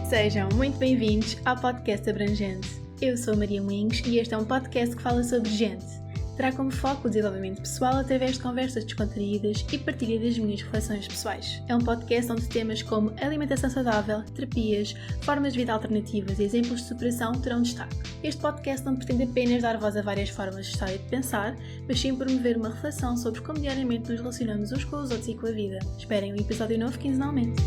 Sejam muito bem-vindos ao podcast Abrangente. Eu sou a Maria Moinhos e este é um podcast que fala sobre gente. Terá como foco o desenvolvimento pessoal através de conversas descontraídas e partilha das minhas reflexões pessoais. É um podcast onde temas como alimentação saudável, terapias, formas de vida alternativas e exemplos de superação terão destaque. Este podcast não pretende apenas dar voz a várias formas de estar e de pensar, mas sim promover uma reflexão sobre como diariamente nos relacionamos uns com os outros e com a vida. Esperem um episódio novo quinzenalmente.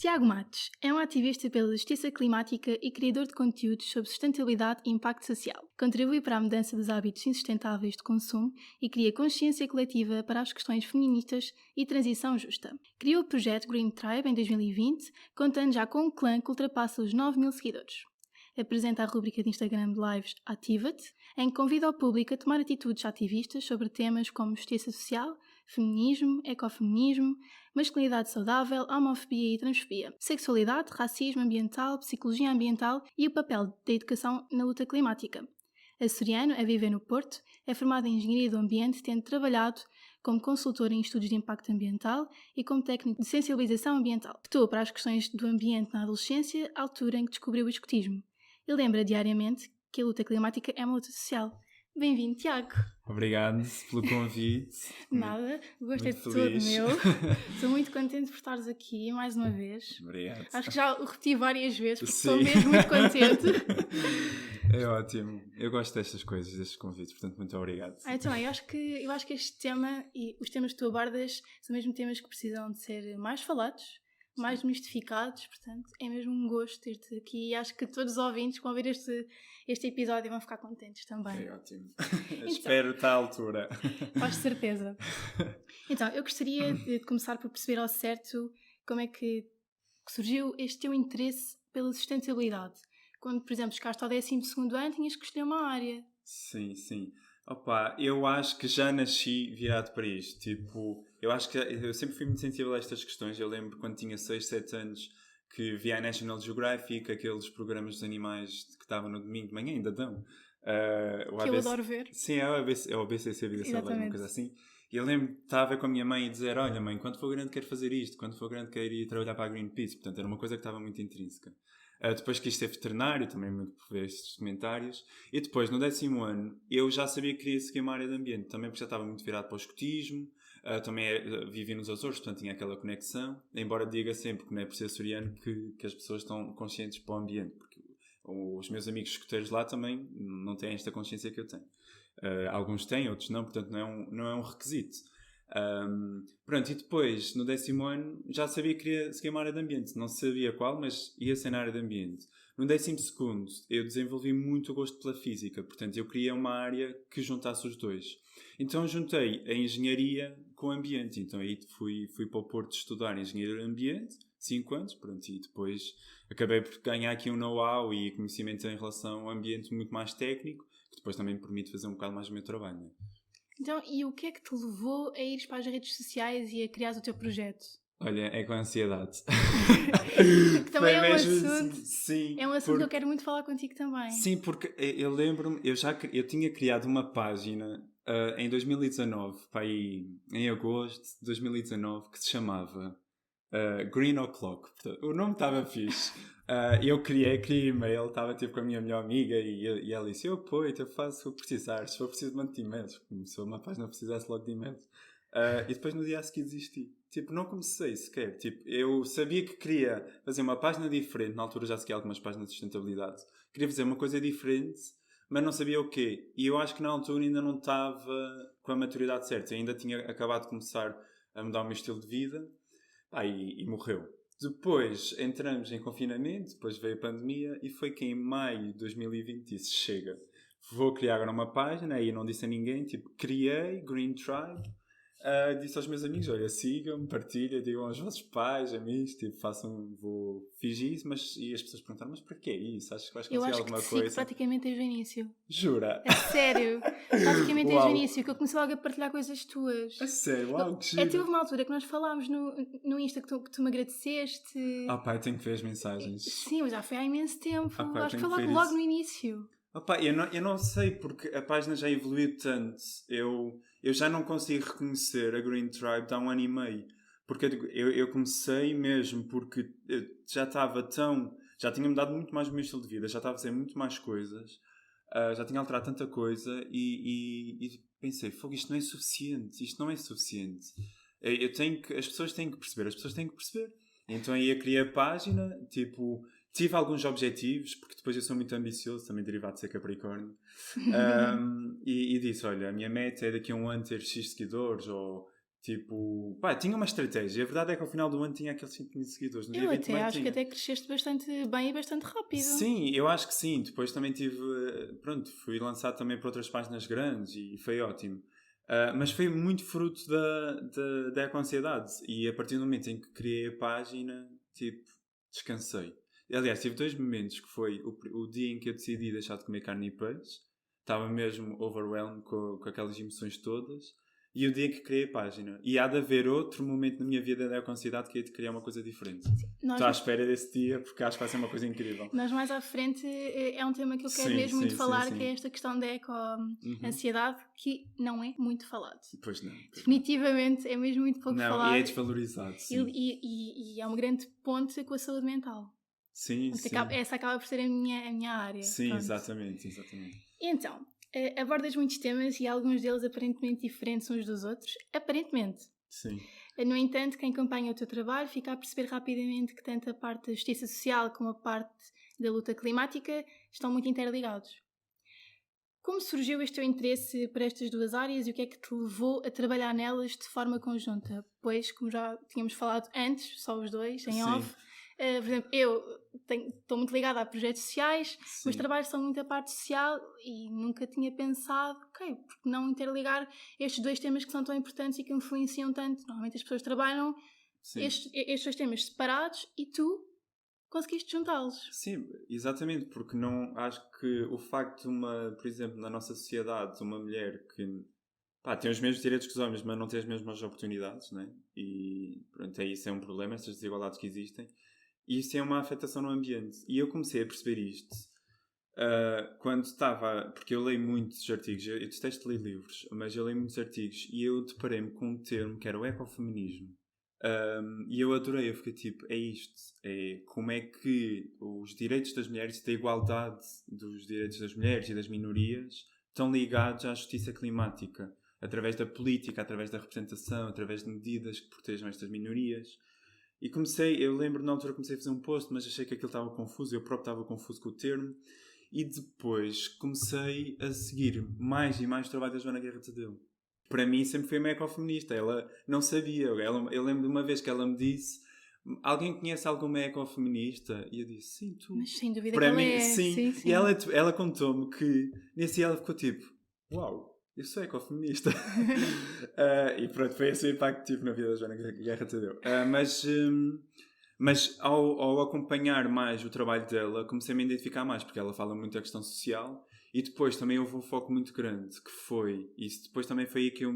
Tiago Matos é um ativista pela justiça climática e criador de conteúdos sobre sustentabilidade e impacto social. Contribui para a mudança dos hábitos insustentáveis de consumo e cria consciência coletiva para as questões feministas e transição justa. Criou o projeto Green Tribe em 2020, contando já com um clã que ultrapassa os 9.000 seguidores. Apresenta a rubrica de Instagram de Lives Ativa-te, em que convida o público a tomar atitudes ativistas sobre temas como justiça social, feminismo, ecofeminismo, masculinidade saudável, homofobia e transfobia, sexualidade, racismo ambiental, psicologia ambiental e o papel da educação na luta climática. Açoriano, a viver no Porto, é formado em Engenharia do Ambiente, tendo trabalhado como consultor em estudos de impacto ambiental e como técnico de sensibilização ambiental. Optou para as questões do ambiente na adolescência, altura em que descobriu o escotismo. E lembra diariamente que a luta climática é uma luta social. Bem-vindo, Tiago. Obrigado pelo convite. Nada, o gosto é Muito todo feliz. meu. Estou muito contente por estares aqui mais uma vez. Obrigado. Acho que já o repeti várias vezes porque Sim. estou mesmo muito contente. É ótimo. Eu gosto destas coisas, destes convites, portanto, muito obrigado. Eu também, eu acho que este tema e os temas que tu abordas são mesmo temas que precisam de ser mais falados, mais desmistificados, portanto, é mesmo um gosto ter-te aqui e acho que todos os ouvintes que vão ver este episódio vão ficar contentes também. É ótimo. Espero estar à altura. Faz certeza. Então, eu gostaria de começar por perceber ao certo como é que surgiu este teu interesse pela sustentabilidade. Quando, por exemplo, chegaste ao 12º ano, tinhas que escolher uma área. Sim. Opa, eu acho que já nasci virado para isto. Tipo, eu acho que eu sempre fui muito sensível a estas questões. Eu lembro quando tinha 6, 7 anos que via a National Geographic, aqueles programas dos animais que estavam no domingo de manhã, ainda dão. Que eu adoro ver. Sim, é o BCC Vida Selvagem, uma coisa assim. E eu lembro de estar a ver com a minha mãe e dizer: olha mãe, quando for grande quero fazer isto, quando for grande quero ir trabalhar para a Greenpeace. Portanto, era uma coisa que estava muito intrínseca. Depois quis ser veterinário, também muito por ver estes documentários. E depois, no 10º ano, eu já sabia que queria seguir uma área de ambiente. Também porque já estava muito virado para o escotismo. Também vivia nos Açores, portanto tinha aquela conexão. Embora diga sempre que não é por ser açoriano que as pessoas estão conscientes para o ambiente. Porque os meus amigos escoteiros lá também não têm esta consciência que eu tenho. Alguns têm, outros não, portanto não é um requisito. Pronto, e depois, no 10º ano, já sabia que queria seguir uma área de ambiente. Não sabia qual, mas ia ser na área de ambiente. No 12º, eu desenvolvi muito o gosto pela física. Portanto, eu queria uma área que juntasse os dois. Então, juntei a engenharia com o ambiente. Então, aí fui para o Porto estudar engenharia do ambiente, 5 anos, pronto, e depois acabei por ganhar aqui um know-how e conhecimento em relação ao ambiente muito mais técnico, que depois também me permite fazer um bocado mais o meu trabalho, não é? Então, e o que é que te levou a ires para as redes sociais e a criar o teu projeto? Olha, é com a ansiedade. Que também é um mesmo, assunto. Sim, É um assunto que eu quero muito falar contigo também. Sim, porque eu lembro-me, eu tinha criado uma página em 2019, para aí, em agosto de 2019, que se chamava Green O'Clock. Portanto, o nome estava fixe. Eu criei e-mail, estava tipo com a minha melhor amiga e ela disse: eu apoio, eu faço o que precisar, se for preciso mando e-mails. Começou uma página, precisasse logo de e-mails. E depois no dia a seguir desisti. Tipo, não comecei sequer. Tipo, eu sabia que queria fazer uma página diferente. Na altura já segui algumas páginas de sustentabilidade. Queria fazer uma coisa diferente, mas não sabia o quê. E eu acho que na altura ainda não estava com a maturidade certa. Eu ainda tinha acabado de começar a mudar o meu estilo de vida. E morreu. Depois entramos em confinamento, depois veio a pandemia e foi que em maio de 2020 disse: chega, vou criar agora uma página. Aí não disse a ninguém, tipo, criei Green Tribe. Disse aos meus amigos: olha, sigam-me, partilhem, digam aos vossos pais, amigos, tipo, fiz isso, e as pessoas perguntaram: mas para que é isso? Acho que vais conseguir alguma coisa? Eu acho que praticamente desde o início. Jura? É sério, praticamente desde o início, que eu comecei logo a partilhar coisas tuas. É sério? Uau, que giro. Até houve uma altura que nós falámos no Insta que tu me agradeceste. Pai, tenho que ver as mensagens. Sim, mas já foi há imenso tempo. Pai, acho que foi logo no início. Eu não sei, porque a página já evoluiu tanto. Eu já não consigo reconhecer a Green Tribe de há 1 ano e meio. Porque eu comecei mesmo porque eu já estava já tinha mudado muito mais o meu estilo de vida, já estava a fazer muito mais coisas, já tinha alterado tanta coisa e pensei, fogo, isto não é suficiente, isto não é suficiente. As pessoas têm que perceber. Então aí eu criei a página, tipo, tive alguns objetivos, porque depois eu sou muito ambicioso, também derivado de ser Capricórnio, e disse, olha, a minha meta é daqui a um ano ter X seguidores, ou tipo, pá, tinha uma estratégia. A verdade é que ao final do ano tinha aqueles 5 mil seguidores. No eu dia até 20 acho que até cresceste bastante bem e bastante rápido. Sim, eu acho que sim. Depois também pronto, fui lançado também para outras páginas grandes e foi ótimo. Mas foi muito fruto da eco-ansiedade. E a partir do momento em que criei a página, tipo, descansei. Aliás, tive 2 momentos, que foi o dia em que eu decidi deixar de comer carne e peixe. Estava mesmo overwhelmed com aquelas emoções todas. E o dia que criei a página. E há de haver outro momento na minha vida da eco-ansiedade que é de criar uma coisa diferente. Estou à espera desse dia porque acho que vai ser uma coisa incrível. Nós mais à frente é um tema que eu quero mesmo muito falar, que é esta questão da eco-ansiedade, que não é muito falado. Pois não. Definitivamente é mesmo muito pouco falado. E é desvalorizado, sim. E é uma grande ponte com a saúde mental. Sim, sim. Essa acaba por ser a minha área. Sim, pronto. exatamente. E então, abordas muitos temas e alguns deles aparentemente diferentes uns dos outros. Aparentemente. Sim. No entanto, quem acompanha o teu trabalho fica a perceber rapidamente que tanto a parte da justiça social como a parte da luta climática estão muito interligados. Como surgiu este teu interesse por estas duas áreas e o que é que te levou a trabalhar nelas de forma conjunta? Pois, como já tínhamos falado antes, só os dois, em off, por exemplo, eu estou muito ligada a projetos sociais, meus trabalhos são muito a parte social e nunca tinha pensado, ok, por que não interligar estes dois temas que são tão importantes e que influenciam tanto? Normalmente as pessoas trabalham estes dois temas separados e tu conseguiste juntá-los. Sim, exatamente, porque não acho que o facto de por exemplo, na nossa sociedade, uma mulher que tem os mesmos direitos que os homens, mas não tem as mesmas oportunidades, né? E pronto, isso é um problema, estas desigualdades que existem. E isso é uma afetação no ambiente. E eu comecei a perceber isto quando estava... Porque eu leio muitos artigos, eu detesto ler livros, mas eu leio muitos artigos e eu deparei-me com um termo que era o ecofeminismo. E eu adorei, eu fiquei tipo, é isto. É como é que os direitos das mulheres, da igualdade dos direitos das mulheres e das minorias, estão ligados à justiça climática. Através da política, através da representação, através de medidas que protejam estas minorias. E eu lembro na altura comecei a fazer um post, mas achei que aquilo estava confuso, eu próprio estava confuso com o termo. E depois comecei a seguir mais e mais o trabalho da Joana Guerra Tadeu. Para mim sempre foi uma ecofeminista, ela não sabia. Eu lembro de uma vez que ela me disse: alguém conhece alguma ecofeminista? E eu disse: sim, tu. Mas sem dúvida para que mim, ela é. sim. Sim. E ela contou-me que nesse dia ela ficou tipo: uau, eu sou ecofeminista. E pronto, foi esse o impacto que tive na vida da Joana Guerra Tadeu. Mas ao acompanhar mais o trabalho dela, comecei a me identificar mais, porque ela fala muito da questão social. E depois também houve um foco muito grande, que foi... Isso depois também foi aí que eu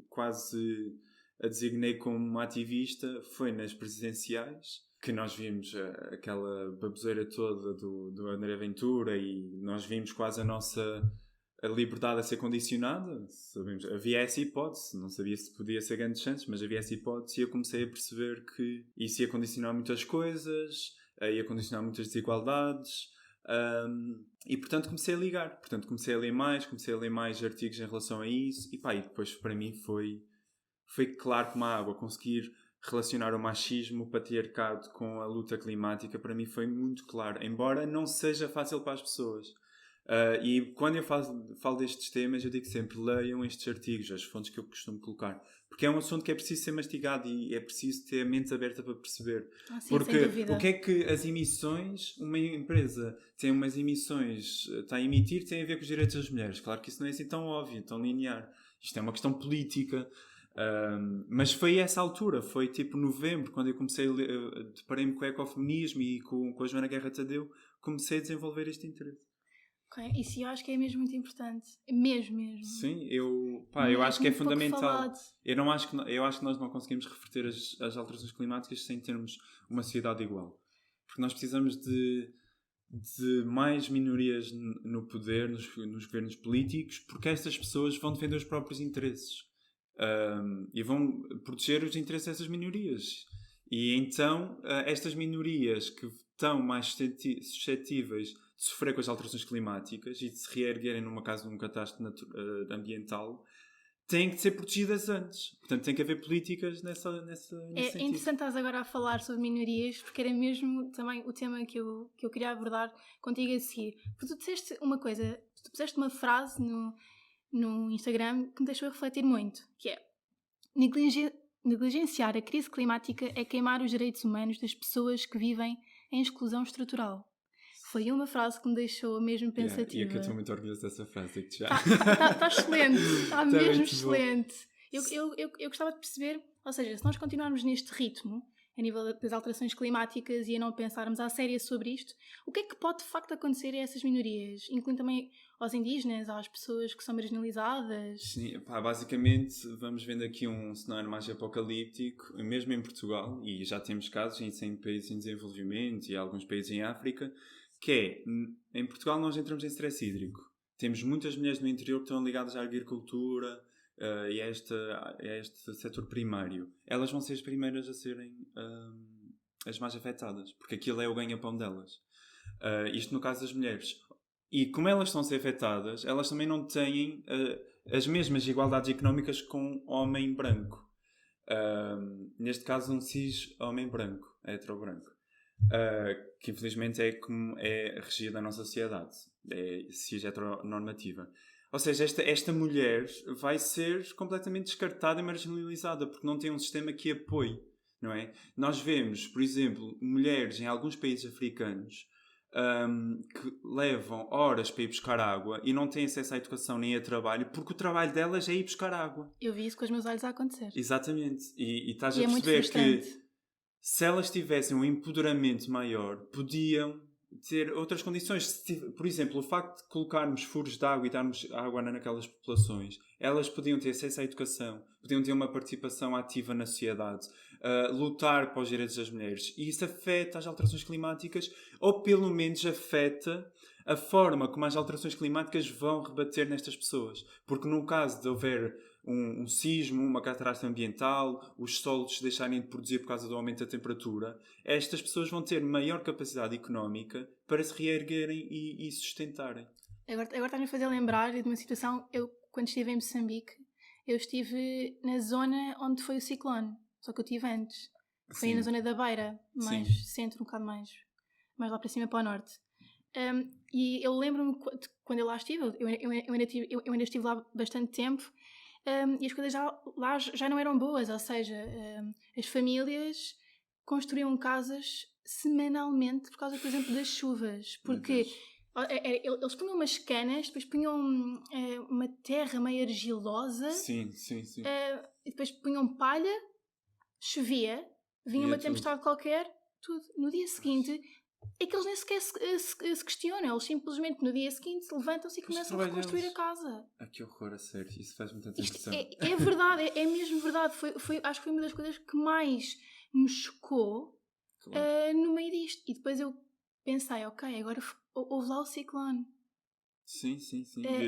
quase a designei como ativista, foi nas presidenciais, que nós vimos aquela baboseira toda do André Ventura e nós vimos quase a nossa liberdade a ser condicionada. Sabemos, havia essa hipótese, não sabia se podia ser grandes chances, mas havia essa hipótese e eu comecei a perceber que isso ia condicionar muitas coisas, ia condicionar muitas desigualdades... e portanto comecei a ligar, comecei a ler mais artigos em relação a isso e depois para mim foi claro como a água. Conseguir relacionar o machismo, o patriarcado com a luta climática para mim foi muito claro, embora não seja fácil para as pessoas. E quando eu falo destes temas, eu digo sempre: leiam estes artigos, as fontes que eu costumo colocar, porque é um assunto que é preciso ser mastigado e é preciso ter a mente aberta para perceber. Sim, porque o que é que as emissões, uma empresa tem umas emissões, está a emitir, tem a ver com os direitos das mulheres? Claro que isso não é assim tão óbvio, tão linear. Isto é uma questão política. Mas foi essa altura, foi tipo novembro, quando eu comecei a ler, deparei-me com o ecofeminismo e com a Joana Guerra Tadeu, comecei a desenvolver este interesse. Ok, isso eu acho que é mesmo muito importante. Mesmo. Sim, eu acho que é fundamental. Eu acho que nós não conseguimos reverter as alterações climáticas sem termos uma sociedade igual. Porque nós precisamos de mais minorias no poder, nos governos políticos, porque estas pessoas vão defender os próprios interesses. e vão proteger os interesses dessas minorias. E então, estas minorias que estão mais suscetíveis de sofrer com as alterações climáticas e de se reerguerem numa caso de um catástrofe ambiental, têm que ser protegidas antes. Portanto, tem que haver políticas nesse sentido. É interessante estás agora a falar sobre minorias, porque era mesmo também o tema que eu queria abordar contigo a seguir. Porque tu disseste uma coisa, tu puseste uma frase no Instagram que me deixou a refletir muito, que é: negligenciar a crise climática é queimar os direitos humanos das pessoas que vivem em exclusão estrutural. Foi uma frase que me deixou mesmo pensativa. E é que eu estou muito orgulhoso dessa frase, digo-te já. Está excelente, está mesmo excelente. Eu gostava de perceber, ou seja, se nós continuarmos neste ritmo, a nível das alterações climáticas, e a não pensarmos à séria sobre isto, o que é que pode de facto acontecer a essas minorias? Incluindo também aos indígenas, às pessoas que são marginalizadas? Sim, basicamente vamos vendo aqui um cenário mais apocalíptico, mesmo em Portugal, e já temos casos em países em desenvolvimento e alguns países em África, que é, em Portugal nós entramos em stress hídrico. Temos muitas mulheres no interior que estão ligadas à agricultura e a este setor primário. Elas vão ser as primeiras a serem as mais afetadas, porque aquilo é o ganha-pão delas. Isto no caso das mulheres. E como elas estão a ser afetadas, elas também não têm as mesmas igualdades económicas com homem branco. Neste caso, um cis homem branco, hetero-branco. Que infelizmente é como é regida a nossa sociedade, é cis-heteronormativa. Ou seja, esta mulher vai ser completamente descartada e marginalizada porque não tem um sistema que apoie, não é? Nós vemos, por exemplo, mulheres em alguns países africanos que levam horas para ir buscar água e não têm acesso à educação nem a trabalho porque o trabalho delas é ir buscar água. Eu vi isso com os meus olhos a acontecer. Exatamente. E estás a perceber que se elas tivessem um empoderamento maior, podiam ter outras condições. Por exemplo, o facto de colocarmos furos de água e darmos água naquelas populações, elas podiam ter acesso à educação, podiam ter uma participação ativa na sociedade, lutar para os direitos das mulheres. E isso afeta as alterações climáticas, ou pelo menos afeta a forma como as alterações climáticas vão rebater nestas pessoas. Porque no caso de houver um sismo, uma catástrofe ambiental, os solos deixarem de produzir por causa do aumento da temperatura, estas pessoas vão ter maior capacidade económica para se reerguerem e sustentarem. Agora estás-me a fazer lembrar de uma situação. Eu, quando estive em Moçambique, eu estive na zona onde foi o ciclone, só que eu estive antes. Foi Sim. Na zona da Beira, mais Sim. centro, um bocado mais lá para cima, para o norte. E eu lembro-me quando eu lá estive, eu ainda estive lá bastante tempo, e as coisas lá já não eram boas, ou seja, as famílias construíam casas semanalmente por causa, por exemplo, das chuvas, porque eles punham umas canas, depois punham uma terra meio argilosa, sim. E depois punham palha, chovia, vinha uma tempestade qualquer, tudo. No dia seguinte é que eles nem sequer se questionam, eles simplesmente no dia seguinte levantam-se e começam a reconstruir a casa. Que horror, a sério, isso faz muita atenção. É verdade, é mesmo verdade. Acho que foi uma das coisas que mais me chocou no meio disto. E depois eu pensei, ok, agora houve lá o ciclone. Sim.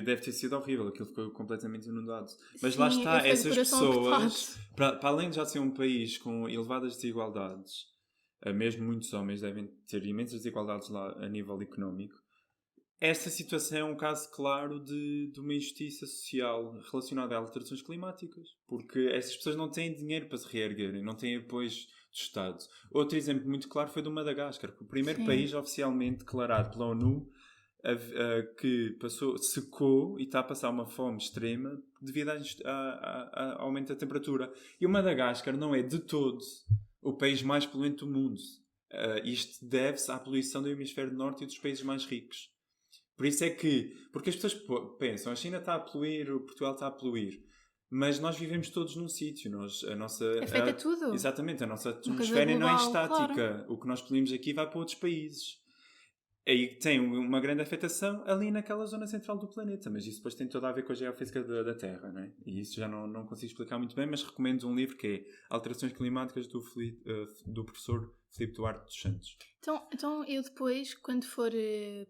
Deve ter sido horrível, aquilo ficou completamente inundado. Mas lá está, essas pessoas, para além de já ser um país com elevadas desigualdades, mesmo muitos homens devem ter imensas desigualdades lá a nível económico, esta situação é um caso claro de uma injustiça social relacionada a alterações climáticas, porque essas pessoas não têm dinheiro para se reerguerem, não têm apoios do Estado. Outro exemplo muito claro foi do Madagascar, o primeiro país oficialmente declarado pela ONU que secou e está a passar uma fome extrema devido ao aumento da temperatura. E o Madagascar não é de todo o país mais poluente do mundo. Isto deve-se à poluição do hemisfério norte e dos países mais ricos. Por isso é que... Porque as pessoas pensam, a China está a poluir, o Portugal está a poluir. Mas nós vivemos todos num sítio. Afeta tudo. Exatamente. A nossa atmosfera não é estática. Claro. O que nós poluímos aqui vai para outros países. Aí tem uma grande afetação ali naquela zona central do planeta, mas isso depois tem tudo a ver com a geofísica da Terra, não é? E isso já não consigo explicar muito bem, mas recomendo um livro que é Alterações Climáticas do professor Filipe Duarte dos Santos. Então eu depois, quando for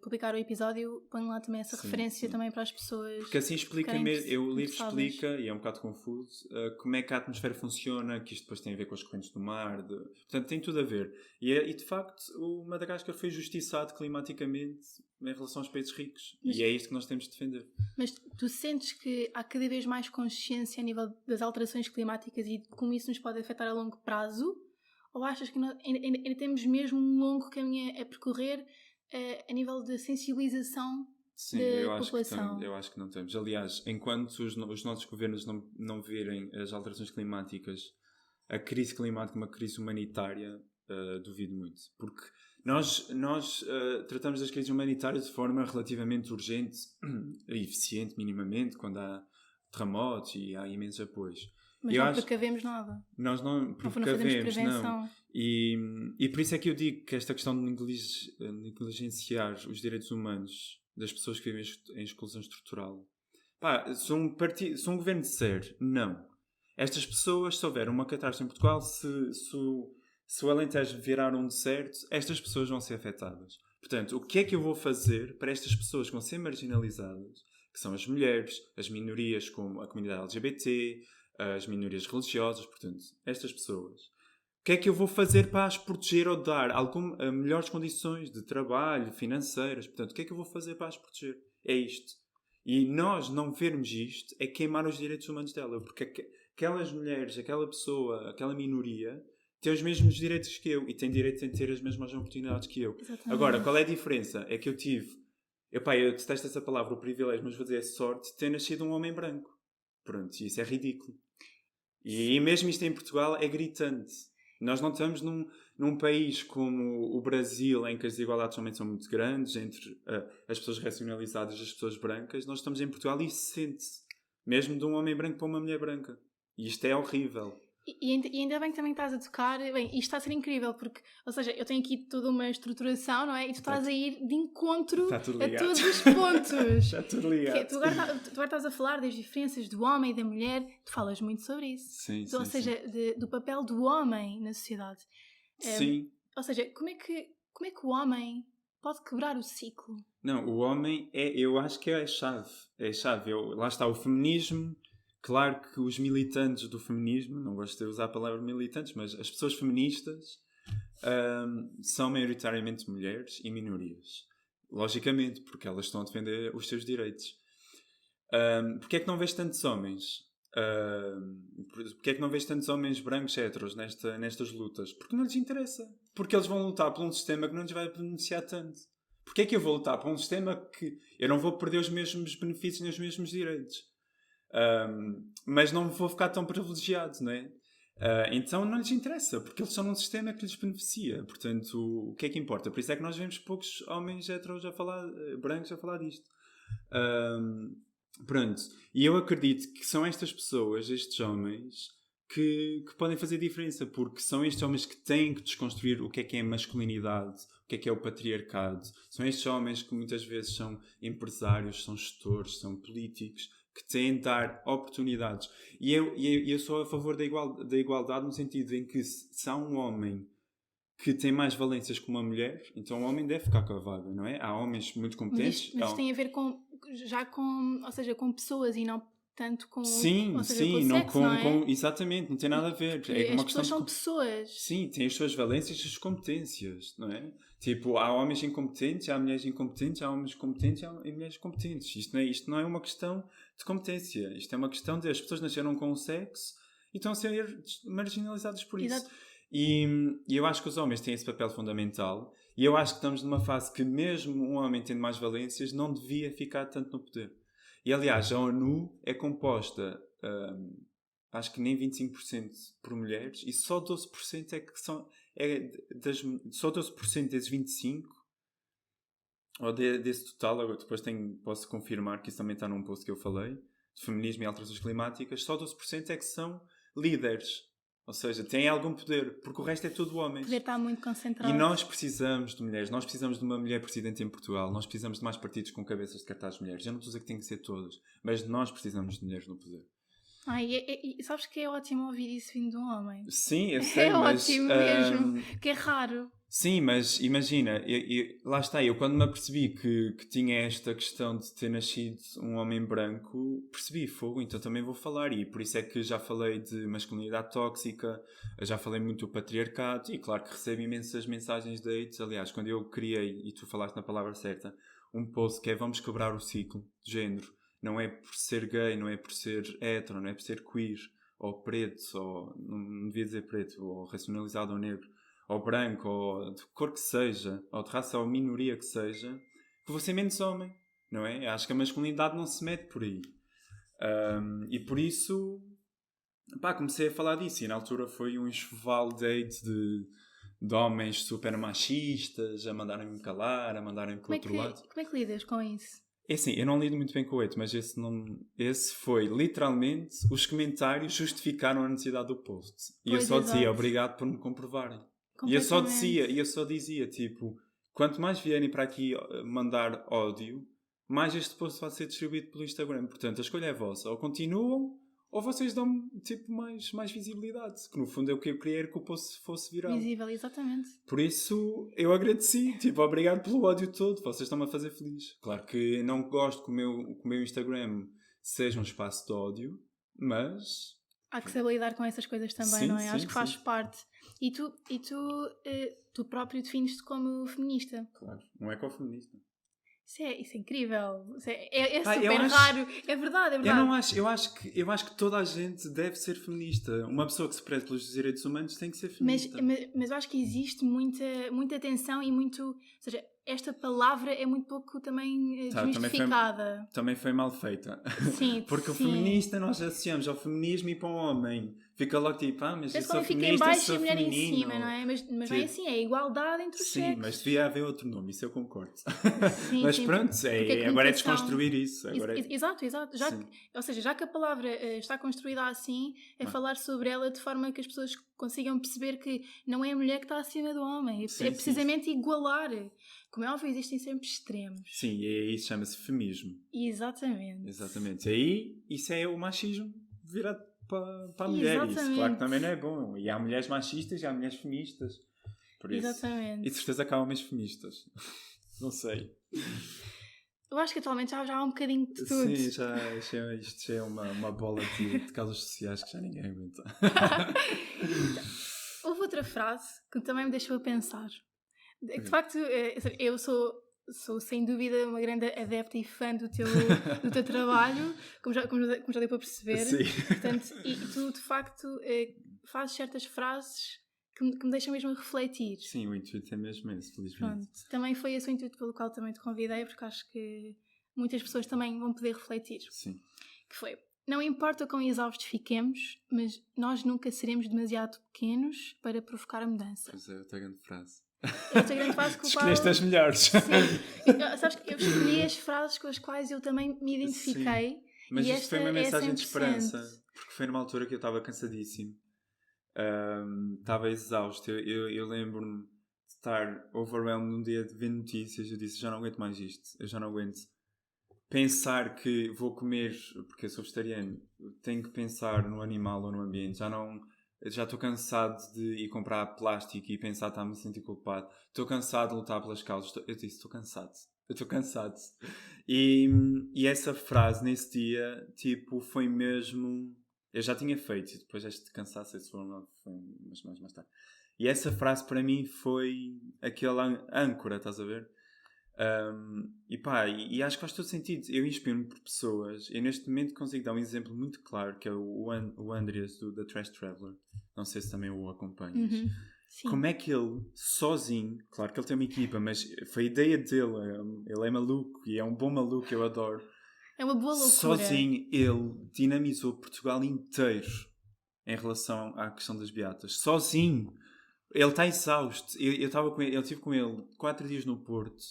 publicar o episódio, ponho lá também essa referência também para as pessoas. Porque assim explica mesmo, o livro explica, e é um bocado confuso, como é que a atmosfera funciona, que isto depois tem a ver com as correntes do mar, portanto tem tudo a ver. E de facto o Madagascar foi justiçado climaticamente em relação aos países ricos. E é isto que nós temos de defender. Mas tu sentes que há cada vez mais consciência a nível das alterações climáticas e de como isso nos pode afetar a longo prazo? Ou achas que ainda temos mesmo um longo caminho a percorrer a nível de sensibilização da população? Eu acho que não temos. Aliás, enquanto os nossos governos não virem as alterações climáticas, a crise climática, uma crise humanitária, duvido muito. Porque nós tratamos das crises humanitárias de forma relativamente urgente e eficiente, minimamente, quando há terremotos e há imensos apoios. Mas não precavemos nada. Nós não precavemos, não. E por isso é que eu digo que esta questão de negligenciar os direitos humanos das pessoas que vivem em exclusão estrutural. Se um governo disser não, estas pessoas, se houver uma catástrofe em Portugal, se o Alentejo virar um deserto, estas pessoas vão ser afetadas. Portanto, o que é que eu vou fazer para estas pessoas que vão ser marginalizadas, que são as mulheres, as minorias como a comunidade LGBT, as minorias religiosas, portanto, estas pessoas. O que é que eu vou fazer para as proteger ou dar melhores condições de trabalho, financeiras? Portanto, o que é que eu vou fazer para as proteger? É isto. E nós não vermos isto é queimar os direitos humanos dela, porque aquelas mulheres, aquela pessoa, aquela minoria tem os mesmos direitos que eu e tem direito a ter as mesmas oportunidades que eu. Exatamente. Agora, qual é a diferença? É que eu tive, eu detesto essa palavra, o privilégio, mas vou dizer a sorte de ter nascido um homem branco. Pronto, isso é ridículo. E mesmo isto em Portugal é gritante. Nós não estamos num país como o Brasil, em que as desigualdades somente são muito grandes entre as pessoas racionalizadas e as pessoas brancas. Nós estamos em Portugal e isso sente-se. Mesmo de um homem branco para uma mulher branca. E isto é horrível. E ainda bem que também estás a tocar. Bem, isto está a ser incrível, porque, ou seja, eu tenho aqui toda uma estruturação, não é? E tu estás a ir de encontro a todos os pontos. Está tudo ligado. Tu agora estás a falar das diferenças do homem e da mulher, tu falas muito sobre isso. Sim, ou seja, do papel do homem na sociedade. Sim. Ou seja, como é que o homem pode quebrar o ciclo? Não, o homem eu acho que é a chave. É a chave. Lá está o feminismo. Claro que os militantes do feminismo, não gosto de usar a palavra militantes, mas as pessoas feministas são maioritariamente mulheres e minorias. Logicamente, porque elas estão a defender os seus direitos. Porquê é que não vês tantos homens? Porquê é que não vês tantos homens brancos héteros nestas lutas? Porque não lhes interessa. Porque eles vão lutar por um sistema que não lhes vai beneficiar tanto. Porquê é que eu vou lutar por um sistema que eu não vou perder os mesmos benefícios nem os mesmos direitos? Mas não vou ficar tão privilegiado, não é? Então não lhes interessa, porque eles estão num sistema que lhes beneficia. Portanto, o que é que importa? Por isso é que nós vemos poucos homens heteros brancos a falar disto. Pronto. E eu acredito que são estas pessoas, estes homens, que podem fazer diferença, porque são estes homens que têm que desconstruir o que é a masculinidade, o que é o patriarcado. São estes homens que muitas vezes são empresários, são gestores, são políticos, que têm de dar oportunidades. E eu sou a favor da igualdade no sentido em que se há um homem que tem mais valências que uma mulher, então o homem deve ficar com a vaga, não é? Há homens muito competentes. Mas isto tem a ver ou seja, com pessoas e não tanto com... Sim, ou seja, sim, com o sexo, não é? Exatamente, não tem nada a ver. É uma pessoas são pessoas. Sim, têm as suas valências e as suas competências, não é? Tipo, há homens incompetentes, há mulheres incompetentes, há homens competentes e mulheres competentes. Isto não é uma questão de competência. Isto é uma questão de as pessoas nasceram com o sexo e estão a ser marginalizadas por isso. Exato. E eu acho que os homens têm esse papel fundamental e eu acho que estamos numa fase que mesmo um homem tendo mais valências não devia ficar tanto no poder. E aliás, a ONU é composta, acho que nem 25% por mulheres e só 12% é que são... só 12% desses 25%, ou desse total, eu depois posso confirmar que isso também está num post que eu falei, de feminismo e alterações climáticas, só 12% é que são líderes. Ou seja, têm algum poder, porque o resto é tudo homens. O poder está muito concentrado. E nós precisamos de mulheres. Nós precisamos de uma mulher presidente em Portugal. Nós precisamos de mais partidos com cabeças de cartaz de mulheres. Eu não estou a dizer que tem que ser todos, mas nós precisamos de mulheres no poder. E sabes que é ótimo ouvir isso vindo de um homem. Sim, eu sei, mas... É ótimo mesmo, que é raro. Sim, mas imagina, lá está, eu quando me apercebi que tinha esta questão de ter nascido um homem branco, percebi, fogo, então também vou falar, e por isso é que já falei de masculinidade tóxica, já falei muito do patriarcado, e claro que recebo imensas mensagens de hates. Aliás, quando eu criei, e tu falaste na palavra certa, um post que é vamos quebrar o ciclo de género, não é por ser gay, não é por ser hétero, não é por ser queer, ou preto, ou não devia dizer preto, ou racionalizado ou negro, ou branco, ou de cor que seja, ou de raça ou minoria que seja, que vou ser menos homem, não é? Acho que a masculinidade não se mete por aí. E por isso, comecei a falar disso. E na altura foi um enxoval de hate de homens super machistas, a mandarem-me calar, a mandarem-me para o outro lado. Como é que lidas com isso? É assim, eu não lido muito bem com o hate, mas esse foi, literalmente, os comentários justificaram a necessidade do post. E eu só dizia, obrigado por me comprovarem. E eu só dizia, tipo, quanto mais vierem para aqui mandar ódio, mais este post vai ser distribuído pelo Instagram. Portanto, a escolha é vossa. Ou continuam, ou vocês dão tipo, mais visibilidade. Que no fundo é o que eu queria, era que o post fosse viral. Visível, exatamente. Por isso, eu agradeci. Tipo, obrigado pelo ódio todo. Vocês estão-me a fazer feliz. Claro que não gosto que o meu Instagram seja um espaço de ódio, mas... Há que saber lidar com essas coisas também, sim, não é? Sim, acho que faz parte. E tu próprio defines-te como feminista. Claro, não é feminista. Isso é incrível. É super raro. É verdade. Eu acho que toda a gente deve ser feminista. Uma pessoa que se preze pelos direitos humanos tem que ser feminista. Mas eu acho que existe muita tensão e muito... Ou seja, esta palavra é muito pouco também desmistificada. Também foi mal feita. Sim, porque o feminista nós associamos ao feminismo e para o homem. Fica logo tipo, mas eu sou feminista, fica em baixo sou e a mulher feminino. em cima, não é? Mas não é assim, é igualdade entre os sexos. Sim, mas devia haver outro nome, isso eu concordo. Sim, mas pronto, agora é desconstruir isso. Exato. Ou seja, já que a palavra está construída assim, é falar sobre ela de forma que as pessoas consigam perceber que não é a mulher que está acima do homem. É precisamente igualar. Como é óbvio, existem sempre extremos. Sim, e isso chama-se feminismo. Exatamente. E aí, isso é o machismo virado para a mulher. Isso, claro que também não é bom. E há mulheres machistas e há mulheres feministas. Por isso. Exatamente. E de certeza que há homens feministas. Não sei. Eu acho que atualmente já há um bocadinho de tudo. Sim, isto já é uma bola de causas sociais que já ninguém aguenta. Houve outra frase que também me deixou a pensar. De facto, eu sou sem dúvida uma grande adepta e fã do teu trabalho, como já deu para perceber. Sim. Portanto, e tu, de facto, fazes certas frases que me deixam mesmo a refletir. Sim, o intuito é mesmo esse, felizmente. Pronto, também foi esse o intuito pelo qual também te convidei, porque acho que muitas pessoas também vão poder refletir. Sim. Que foi: não importa quão exaustos fiquemos, mas nós nunca seremos demasiado pequenos para provocar a mudança. Pois é, outra grande frase. Esta grande frase com escolheste as melhores. Sim. Sabes que eu escolhi as frases com as quais eu também me identifiquei. Sim. Mas isto foi uma mensagem de 100%. esperança. Porque foi numa altura que eu estava cansadíssimo. Estava exausto. Eu lembro-me de estar overwhelmed num dia de ver notícias. Eu disse, já não aguento mais isto. Eu já não aguento pensar que vou comer, porque eu sou vegetariano, tenho que pensar no animal ou no ambiente. Já estou cansado de ir comprar plástico e pensar que está-me a sentir culpado. Estou cansado de lutar pelas causas. Eu disse, estou cansado. E essa frase, nesse dia, tipo, foi mesmo... Eu já tinha feito, e depois este cansaço, esse foi mais tarde. E essa frase, para mim, foi aquela âncora, estás a ver? E acho que faz todo sentido. Eu inspiro-me por pessoas. Eu neste momento consigo dar um exemplo muito claro, que é o Andreas do The Trash Traveler. Não sei se também o acompanhas. Sim. Como é que ele, sozinho, claro que ele tem uma equipa, mas foi a ideia dele. Ele é maluco e é um bom maluco, eu adoro. É uma boa loucura. Sozinho ele dinamizou Portugal inteiro em relação à questão das beatas. Sozinho. Ele está exausto. Eu estive com ele 4 dias no Porto.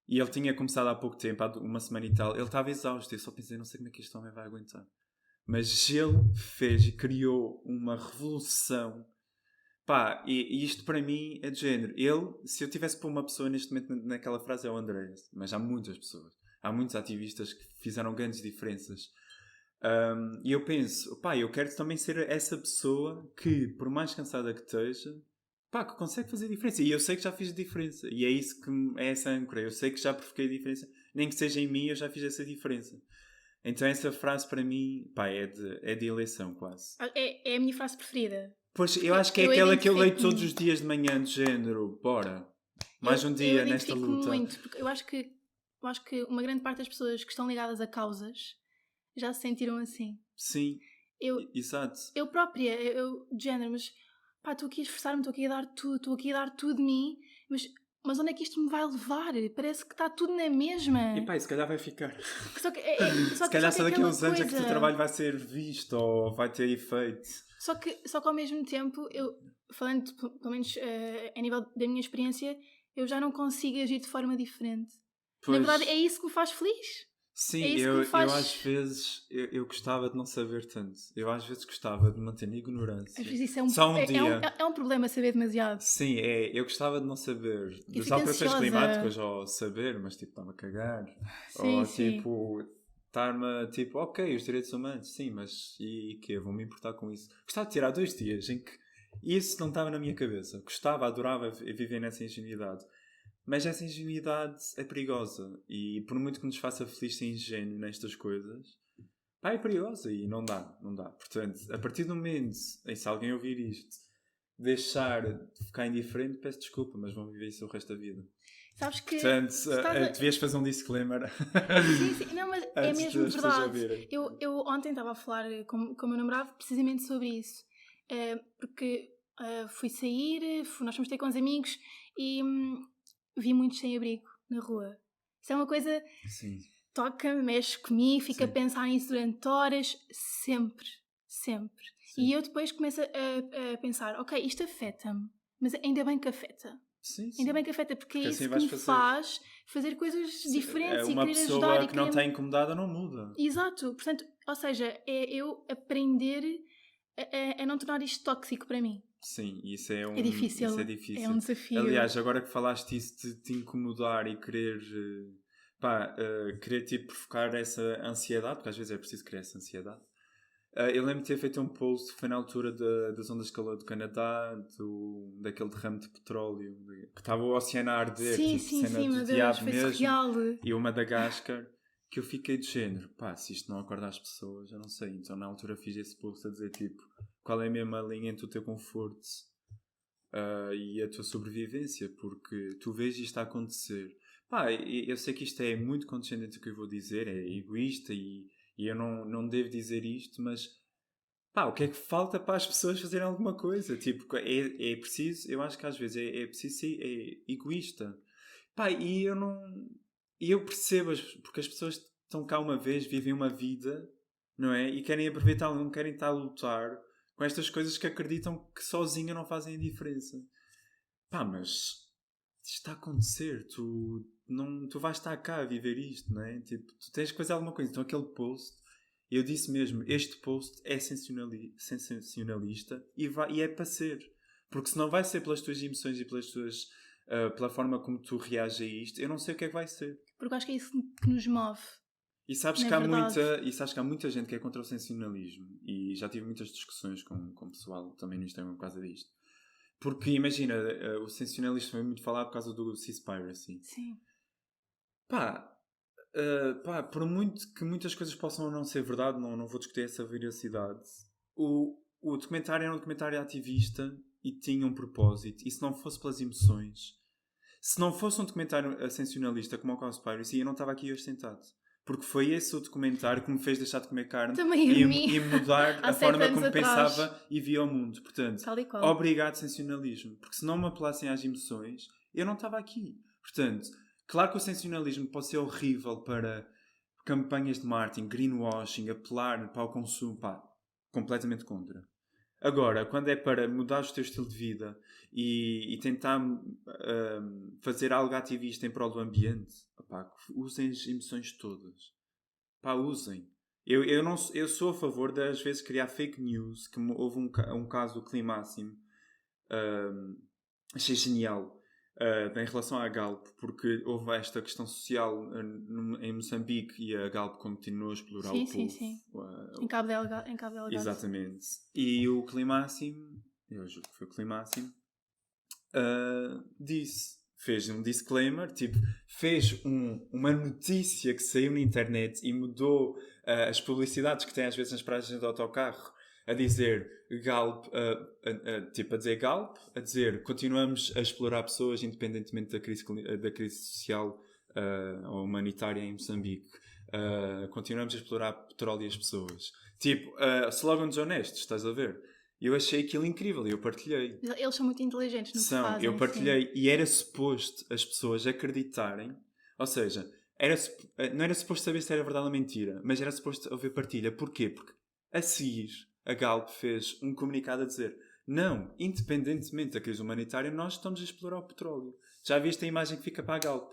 E ele tinha começado há pouco tempo, há uma semana e tal. Ele estava exausto. Eu só pensei, não sei como é que este homem vai aguentar. Mas ele fez e criou uma revolução. E isto para mim é de género. Se eu tivesse por uma pessoa neste momento naquela frase, é o Andreas. Mas há muitas pessoas. Há muitos ativistas que fizeram grandes diferenças. E eu penso, pá, eu quero também ser essa pessoa que, por mais cansada que esteja, pá, que consegue fazer diferença. E eu sei que já fiz diferença. E é isso que é essa âncora. Eu sei que já provoquei diferença. Nem que seja em mim, eu já fiz essa diferença. Então essa frase para mim, pá, é de eleição quase. É a minha frase preferida. Pois, eu acho que é aquela que eu leio todos os dias de manhã, de género, bora. Mais um dia nesta luta. Muito, porque eu acho que uma grande parte das pessoas que estão ligadas a causas já se sentiram assim. Sim, exato. Eu própria, de género, mas pá, estou aqui a esforçar-me, estou aqui a dar tudo, de mim, mas onde é que isto me vai levar? Parece que está tudo na mesma. E pá, se calhar vai ficar. Só que, se calhar só daqui a uns anos é que o teu trabalho vai ser visto ou vai ter efeito. Só que ao mesmo tempo, eu, falando pelo menos a nível da minha experiência, eu já não consigo agir de forma diferente. Pois. Na verdade, é isso que me faz feliz. Sim, eu às vezes eu gostava de não saber tanto. Eu às vezes gostava de manter a ignorância. Às vezes isso é um problema saber demasiado. Sim, eu gostava de não saber das alterações climáticas ou saber, mas tipo, estava a cagar. Sim, ou tipo, estar-me tipo, ok, os direitos humanos, sim, mas e que vou-me importar com isso? Gostava de tirar 2 dias em que isso não estava na minha cabeça. Gostava, adorava viver nessa ingenuidade. Mas essa ingenuidade é perigosa. E por muito que nos faça feliz ser ingênuo nestas coisas, pá, é perigosa e não dá. Portanto, a partir do momento em se alguém ouvir isto, deixar de ficar indiferente, peço desculpa, mas vão viver isso o resto da vida. Sabes que... Portanto, devias fazer um disclaimer. Sim, não, mas é mesmo verdade. Eu ontem estava a falar com o meu namorado precisamente sobre isso. Porque fui sair, nós fomos ter com os amigos e... vi muitos sem-abrigo na rua. Isso é uma coisa... Sim. Toca-me, mexe comigo, fico a pensar nisso durante horas. Sempre. Sim. E eu depois começo a pensar, ok, isto afeta-me, mas ainda bem que afeta. Sim. Ainda bem que afeta, porque é isso que me faz fazer coisas diferentes e querer ajudar. Uma pessoa que não está incomodada não muda. Exato. Portanto, ou seja, é eu aprender a não tornar isto tóxico para mim. Sim, isso é difícil. Isso é difícil. É um desafio. Aliás, agora que falaste isso de te incomodar e querer, querer tipo provocar essa ansiedade, porque às vezes é preciso criar essa ansiedade. Eu lembro de ter feito um post que foi na altura das ondas de calor do Canadá, daquele derrame de petróleo, que estava o oceano a arder, sim, meu Deus, foi surreal. E o Madagascar, que eu fiquei de género, pá, se isto não acordar as pessoas, eu não sei. Então na altura fiz esse post a dizer tipo, qual é a mesma linha entre o teu conforto e a tua sobrevivência, porque tu vês isto a acontecer. Pá, eu sei que isto é muito condescendente o que eu vou dizer, é egoísta e eu não devo dizer isto, mas pá, o que é que falta para as pessoas fazerem alguma coisa? Tipo, é preciso, eu acho que às vezes é preciso ser egoísta. Pá, e eu percebo, porque as pessoas estão cá uma vez, vivem uma vida, não é? E querem aproveitar, não querem estar a lutar com estas coisas que acreditam que sozinha não fazem a diferença. Pá, mas isto está a acontecer, tu vais estar cá a viver isto, não é? Tipo, tu tens que fazer alguma coisa. Então aquele post, eu disse mesmo, este post é sensacionalista e é para ser. Porque se não vai ser pelas tuas emoções e pela forma como tu reages a isto, eu não sei o que é que vai ser. Porque eu acho que é isso que nos move. E sabes que há muita gente que é contra o sensacionalismo. E já tive muitas discussões com o pessoal também no Instagram por causa disto. Porque imagina, o sensacionalismo foi muito falado por causa do Seaspiracy. Sim. Pá, por muito que muitas coisas possam não ser verdade, não vou discutir essa veracidade. O documentário era um documentário ativista e tinha um propósito. E se não fosse pelas emoções, se não fosse um documentário sensacionalista como o Cowspiracy, eu não estava aqui hoje sentado. Porque foi esse o documentário que me fez deixar de comer carne e mudar a forma como pensava e via o mundo. Portanto, obrigado sensacionalismo. Porque se não me apelassem às emoções, eu não estava aqui. Portanto, claro que o sensacionalismo pode ser horrível para campanhas de marketing, greenwashing, apelar para o consumo, pá, completamente contra. Agora, quando é para mudar o teu estilo de vida e tentar fazer algo ativista em prol do ambiente, pá, usem as emoções todas. Pá, usem. Eu sou a favor de, às vezes, criar fake news, que houve um caso do Climáximo, achei genial, em relação à Galp, porque houve esta questão social em Moçambique e a Galp continuou a explorar o povo. Sim. Em Cabo Delgado. Exatamente. E o Climáximo, eu julgo que foi o Climáximo, fez um disclaimer, tipo, fez uma notícia que saiu na internet e mudou as publicidades que tem às vezes nas paragens de autocarro a dizer Galp, tipo a dizer Galp, a dizer continuamos a explorar pessoas independentemente da crise social ou humanitária em Moçambique. Continuamos a explorar petróleo e as pessoas. Tipo, slogans honestos, estás a ver? Eu achei aquilo incrível e eu partilhei. Eles são muito inteligentes no que fazem. Eu partilhei e era suposto as pessoas acreditarem, ou seja, não era suposto saber se era verdade ou mentira, mas era suposto haver partilha. Porquê? Porque a seguir a Galp fez um comunicado a dizer não, independentemente da crise humanitária, nós estamos a explorar o petróleo. Já viste a imagem que fica para a Galp?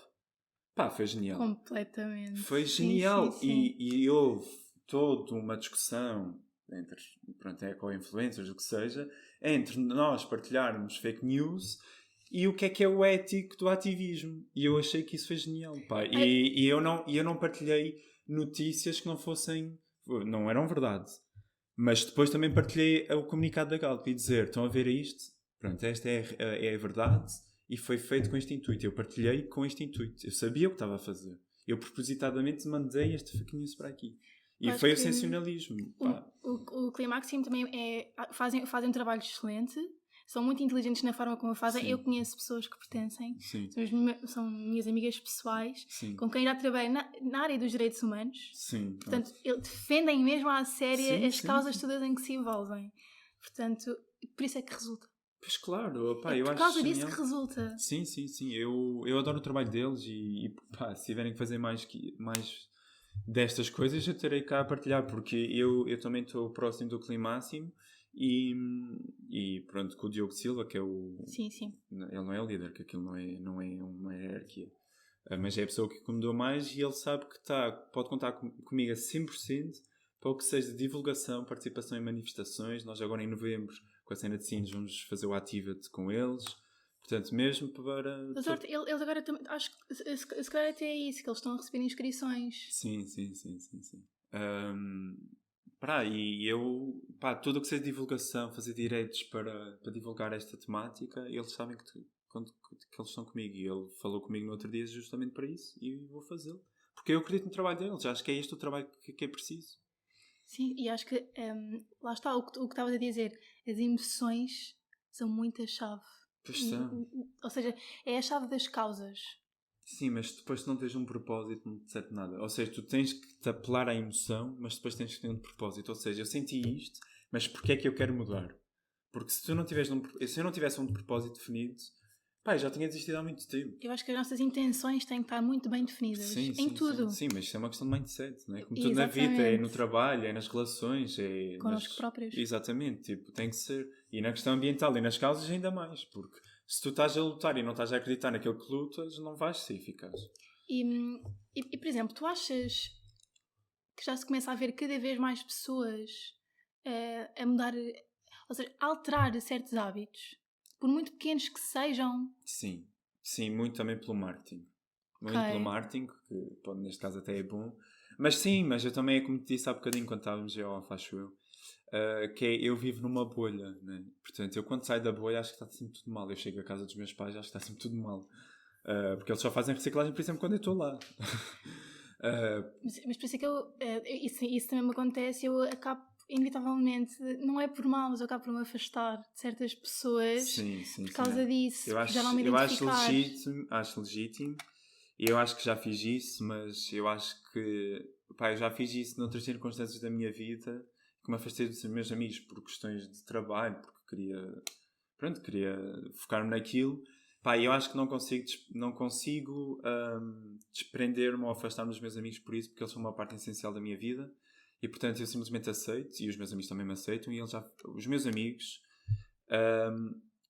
Pá, foi genial. Completamente. Foi genial. Sim. E houve toda uma discussão entre eco-influencers, o que seja, entre nós partilharmos fake news e o que é o ético do ativismo. E eu achei que isso foi genial, pá. E eu não partilhei notícias que não eram verdade. Mas depois também partilhei o comunicado da Galp e dizer, estão a ver isto? Pronto, esta é a verdade e foi feito com este intuito. Eu partilhei com este intuito. Eu sabia o que estava a fazer. Eu propositadamente mandei este fake news para aqui. E foi o sensacionalismo. O Climáximo também fazem um trabalho excelente. São muito inteligentes na forma como fazem. Sim. Eu conheço pessoas que pertencem. São minhas amigas pessoais. Sim. Com quem já trabalhei na área dos direitos humanos. Sim. Portanto, eles defendem mesmo à séria as causas todas em que se envolvem. Portanto, por isso é que resulta. Pois claro, pá, por causa disso que resulta. Sim. Eu adoro o trabalho deles e pá, se tiverem que fazer mais destas coisas eu terei cá a partilhar, porque eu também estou próximo do Climáximo e pronto, com o Diogo Silva, que é o... Sim. Ele não é o líder, que aquilo não é uma hierarquia. Mas é a pessoa que incomodou mais e ele sabe que pode contar comigo a 100% para o que seja de divulgação, participação em manifestações. Nós agora em novembro, com a cena de Sines, vamos fazer o Activate com eles. Portanto, mesmo para... Mas eles agora também, acho que se calhar até é isso, que eles estão a receber inscrições. Sim. E eu, tudo o que seja divulgação, fazer diretos para divulgar esta temática, eles sabem que eles estão comigo. E ele falou comigo no outro dia justamente para isso e vou fazê-lo. Porque eu acredito no trabalho deles, acho que é este o trabalho que é preciso. Sim, e acho que lá está o que estavas a dizer, as emoções são muito a chave. Pois são. Ou seja, é a chave das causas. Sim, mas depois tu não tens um propósito, não te serve nada. Ou seja, tu tens que te apelar à emoção, mas depois tens que ter um propósito. Ou seja, eu senti isto, mas porquê é que eu quero mudar? Porque se eu não tivesse um propósito definido, eu já tinha desistido há muito tempo. Eu acho que as nossas intenções têm que estar muito bem definidas. Em tudo. Sim, mas isso é uma questão de mindset, não é? Como tudo na vida, é no trabalho, é nas relações, é... Connosco próprios. Exatamente, tipo, tem que ser. E na questão ambiental e nas causas ainda mais, porque se tu estás a lutar e não estás a acreditar naquilo que lutas, não vais ser eficaz. E por exemplo, tu achas que já se começa a ver cada vez mais pessoas a mudar, ou seja, a alterar certos hábitos, por muito pequenos que sejam? Sim, muito também pelo marketing. Muito pelo marketing, que pode, neste caso até é bom. Mas eu também, é como te disse há bocadinho, quando estávamos acho eu, que é, eu vivo numa bolha, né? Portanto, eu quando saio da bolha acho que está sempre tudo mal. Eu chego à casa dos meus pais acho que está sempre tudo mal. Porque eles só fazem reciclagem, por exemplo, quando eu estou lá. Mas por isso é que isso também me acontece. Eu acabo, inevitavelmente, não é por mal, mas eu acabo por me afastar de certas pessoas por causa disso. Eu acho legítimo. E eu acho que já fiz isso, mas eu acho que eu já fiz isso noutras circunstâncias da minha vida, que me afastei dos meus amigos por questões de trabalho, porque queria focar-me naquilo. Eu acho que não consigo desprender-me ou afastar-me dos meus amigos por isso, porque eles são uma parte essencial da minha vida. E portanto eu simplesmente aceito, e os meus amigos também me aceitam, e os meus amigos,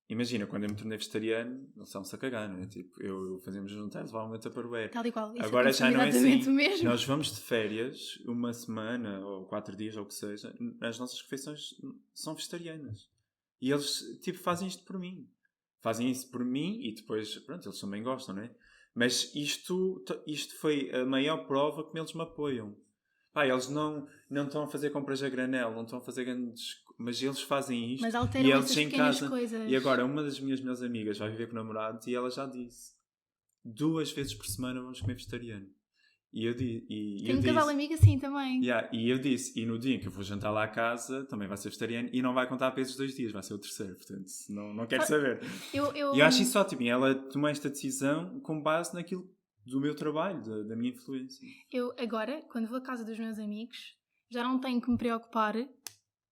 imagina, quando eu me tornei vegetariano, eles estavam-se a cagar, não é? Tipo, eu fazíamos jantar, levava uma Tupperware. Tal e qual. Agora já não é assim. Mesmo. Nós vamos de férias, uma semana, ou 4 dias, ou o que seja, as nossas refeições são vegetarianas. E eles, tipo, fazem isto por mim. fazem isso por mim e depois, pronto, eles também gostam, não é? Mas isto foi a maior prova que eles me apoiam. Pá, eles não estão a fazer compras a granel, não estão a fazer grandes... Mas eles fazem isto. Mas alteram e eles essas em pequenas casa. coisas. E agora, uma das minhas melhores amigas vai viver com o namorado e ela já disse: 2 vezes por semana vamos comer vegetariano. E eu disse... Tenho um casal amigo assim também. E eu disse, e no dia em que eu vou jantar lá à casa, também vai ser vegetariano e não vai contar pesos 2 dias, vai ser o terceiro, portanto, não quero saber. E eu acho isso ótimo, e ela tomou esta decisão com base naquilo do meu trabalho, da minha influência. Eu agora, quando vou à casa dos meus amigos, já não tenho que me preocupar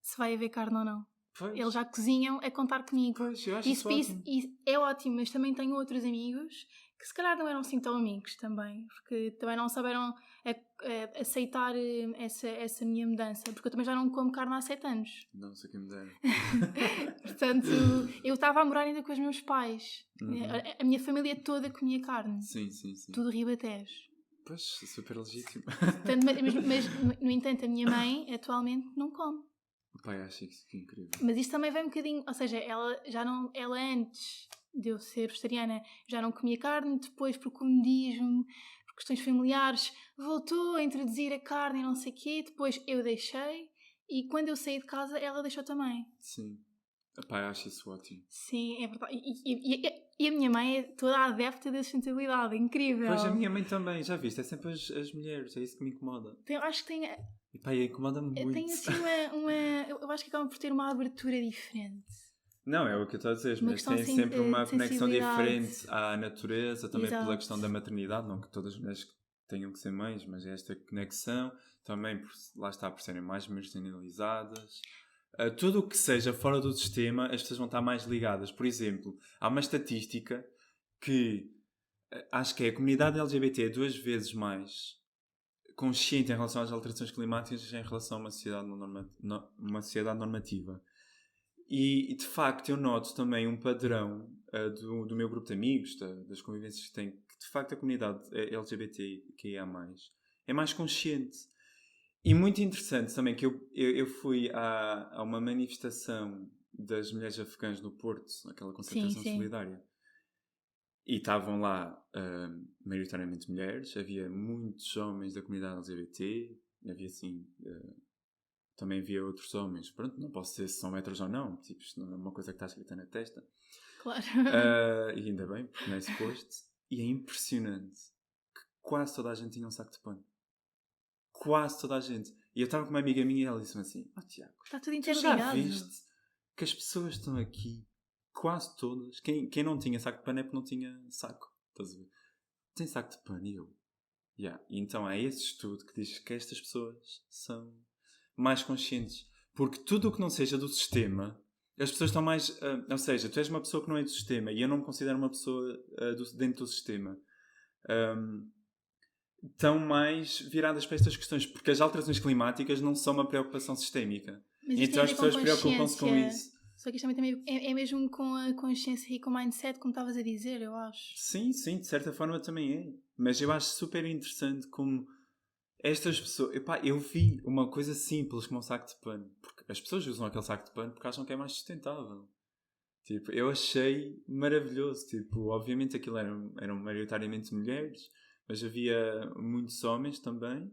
se vai haver carne ou não. Pois. Eles já cozinham a contar comigo. Pois, eu acho isso ótimo. É ótimo, mas também tenho outros amigos que se calhar não eram assim tão amigos também, porque também não souberam aceitar essa minha mudança, porque eu também já não como carne há 7 anos. Não sei quem me dera. Portanto, eu estava a morar ainda com os meus pais. Uhum. A minha família toda comia carne. Sim. Tudo Ribatejo. Pois, super legítimo. Portanto, mas, no entanto, a minha mãe atualmente não come. O pai acha isso incrível. Mas isto também vem um bocadinho, ou seja, ela antes de eu ser vegetariana já não comia carne, depois por comodismo, por questões familiares, voltou a introduzir a carne e não sei o quê, depois eu deixei e quando eu saí de casa ela deixou também. Sim. O pai acha isso ótimo. Sim, é verdade. E a minha mãe é toda adepta da sustentabilidade, incrível. Pois a minha mãe também, já viste, é sempre as mulheres, é isso que me incomoda. Acho que tem... E pá, incomoda-me muito. Tem assim eu acho que acabam por ter uma abertura diferente. Não, é o que eu estou a dizer, mas tem sempre uma conexão diferente à natureza, também Exato. Pela questão da maternidade, não que todas as mulheres tenham que ser mães, mas esta conexão também, lá está, por serem mais marginalizadas. Tudo o que seja fora do sistema, as pessoas vão estar mais ligadas. Por exemplo, há uma estatística que acho que a comunidade LGBT é 2 vezes mais consciente em relação às alterações climáticas em relação a uma sociedade normativa. E de facto eu noto também um padrão do meu grupo de amigos, das convivências que tenho, que de facto a comunidade LGBTQIA+, é mais consciente. E muito interessante também que eu fui a uma manifestação das mulheres afegãs no Porto, aquela concentração solidária. E estavam lá maioritariamente mulheres, havia muitos homens da comunidade LGBT, havia assim... também havia outros homens. Pronto, não posso dizer se são héteros ou não. Tipo, isto não é uma coisa que está escrita na testa. Claro. E ainda bem, porque não é suposto. E é impressionante que quase toda a gente tinha um saco de pano. Quase toda a gente. E eu estava com uma amiga minha e ela disse-me assim: Tiago, está tudo interligado. Já viste que as pessoas estão aqui, quase todas. Quem não tinha saco de pano é porque não tinha saco. Estás a ver? Tem saco de pano e eu. E então há esse estudo que diz que estas pessoas são mais conscientes, porque tudo o que não seja do sistema, as pessoas estão mais ou seja, tu és uma pessoa que não é do sistema e eu não me considero uma pessoa dentro do sistema, estão mais viradas para estas questões, porque as alterações climáticas não são uma preocupação sistémica, então as pessoas preocupam-se com isso. Só que isto também é mesmo com a consciência e com o mindset, como estavas a dizer, eu acho. Sim, de certa forma também é, mas eu acho super interessante como estas pessoas... eu vi uma coisa simples como um saco de pano. Porque as pessoas usam aquele saco de pano porque acham que é mais sustentável. Tipo, eu achei maravilhoso. Tipo, obviamente aquilo eram maioritariamente mulheres, mas havia muitos homens também.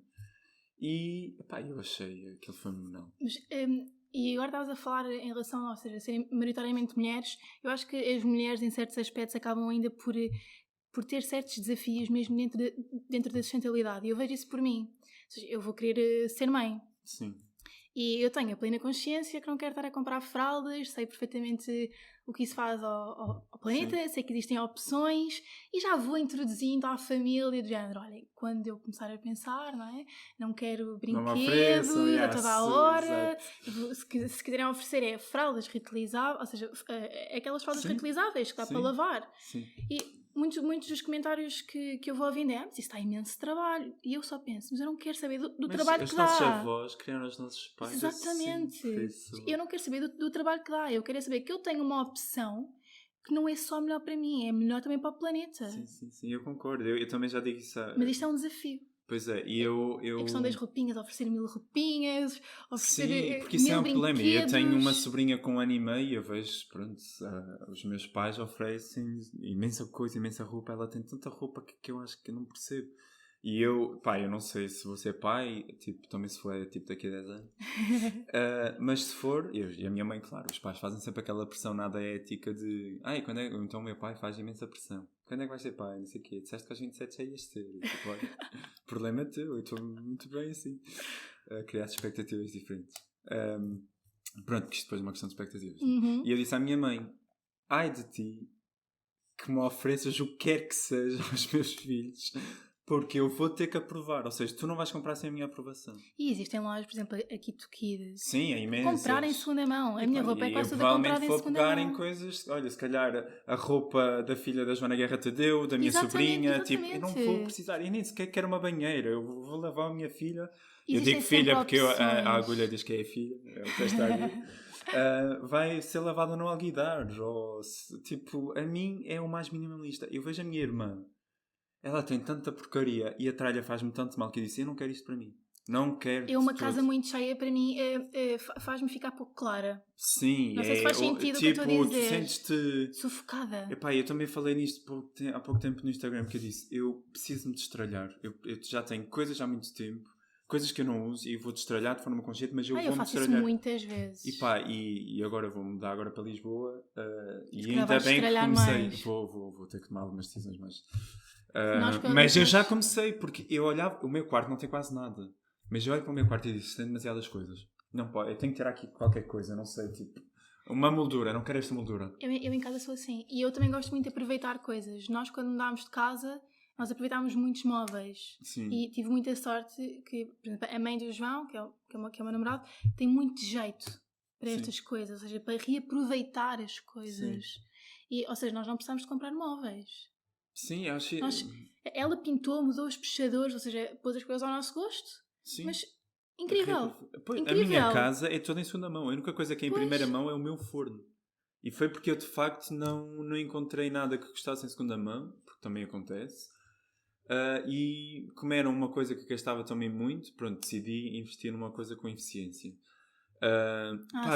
E, eu achei aquilo fenomenal. Mas, e agora estavas a falar em relação, ou seja, serem maioritariamente mulheres. Eu acho que as mulheres, em certos aspectos, acabam ainda por ter certos desafios mesmo dentro da sustentabilidade. E eu vejo isso por mim. Ou seja, eu vou querer ser mãe. Sim. E eu tenho a plena consciência que não quero estar a comprar fraldas, sei perfeitamente o que isso faz ao planeta, Sim. Sei que existem opções e já vou introduzindo à família do género, olha, quando eu começar a pensar, não é? Não quero brinquedos a toda a hora, se quiserem oferecer fraldas reutilizáveis, ou seja, aquelas fraldas Sim. reutilizáveis que dá Sim. para lavar. Sim. E muitos dos comentários que eu vou ouvindo mas isso está imenso trabalho. E eu só penso, mas eu não quero saber do trabalho que dá. Os nossos avós criaram os nossos pais. Exatamente. Assim, eu não quero saber do trabalho que dá. Eu quero saber que eu tenho uma opção que não é só melhor para mim, é melhor também para o planeta. Sim, eu concordo. Eu também já digo isso. Mas isto é um desafio. Pois é, e eu... A questão das roupinhas, oferecer 1000 roupinhas, oferecer Sim, porque isso é um problema. Eu tenho uma brinquedos. sobrinha com 1 ano e meio e eu vejo, pronto, os meus pais oferecem imensa coisa, imensa roupa. Ela tem tanta roupa que eu acho que eu não percebo. E eu, pá, eu não sei se vou ser pai, tipo, também se for, tipo, daqui a 10 anos. Mas se for, e a minha mãe, claro, os pais fazem sempre aquela pressão nada ética de quando é, então o meu pai faz imensa pressão. Quando é que vais ser pai? Não sei o quê. Disseste que aos 27 já ias ser. Tipo, olha, o problema é teu, eu estou muito bem assim. A criar expectativas diferentes. Pronto, que isto depois é uma questão de expectativas. Uhum. E eu disse à minha mãe, ai de ti, que me ofereças o que quer que seja aos meus filhos, porque eu vou ter que aprovar. Ou seja, tu não vais comprar sem a minha aprovação. E existem lojas, por exemplo, a Kito Kids. Sim, é imenso. Comprar em segunda mão. A minha roupa é quase toda comprada em segunda mão. Provavelmente vou pegar em coisas... Olha, se calhar a roupa da filha da Joana Guerra Tadeu, da minha sobrinha. Exatamente. Tipo, eu não vou precisar. Eu nem sequer quero uma banheira. Eu vou levar a minha filha. Existem eu digo filha porque a opções. agulha diz que é filha. É o teste da agulha. Vai ser lavada no alguidar. Ou, tipo, a mim é o mais minimalista. Eu vejo a minha irmã. Ela tem tanta porcaria e a tralha faz-me tanto mal que eu disse, eu não quero isto para mim. Não quero. Uma casa muito cheia, para mim, faz-me ficar pouco clara. Sim, não sei se faz sentido tipo, o que eu estou a dizer. Tu sentes-te... Sufocada. Epá, eu também falei nisto há pouco tempo no Instagram, que eu disse, eu preciso me destralhar. Eu já tenho coisas há muito tempo, coisas que eu não uso e vou destralhar de forma consciente, mas eu vou-me faço destralhar. isso muitas vezes. E agora vou mudar agora para Lisboa e ainda bem que comecei. Vou ter que tomar algumas decisões, mas eu já comecei, porque eu olhava, o meu quarto não tem quase nada, mas eu olho para o meu quarto e disse, tem demasiadas coisas, não pode, eu tenho que ter aqui qualquer coisa, não sei, tipo uma moldura, não quero esta moldura. Eu em casa sou assim, e eu também gosto muito de aproveitar coisas. Nós, quando mudámos de casa, nós aproveitámos muitos móveis. Sim. E tive muita sorte que, por exemplo, a mãe do João, que é o meu namorado, tem muito jeito para estas coisas, ou seja, para reaproveitar as coisas. Ou seja, nós não precisamos de comprar móveis. Sim, acho que... Ela pintou, mudou os puxadores, ou seja, pôs as coisas ao nosso gosto. Sim. Mas incrível. A minha casa é toda em segunda mão. A única coisa que é em primeira mão é o meu forno. E foi porque eu, de facto, não encontrei nada que gostasse em segunda mão, porque também acontece. E como era uma coisa que gastava também muito, pronto, decidi investir numa coisa com eficiência.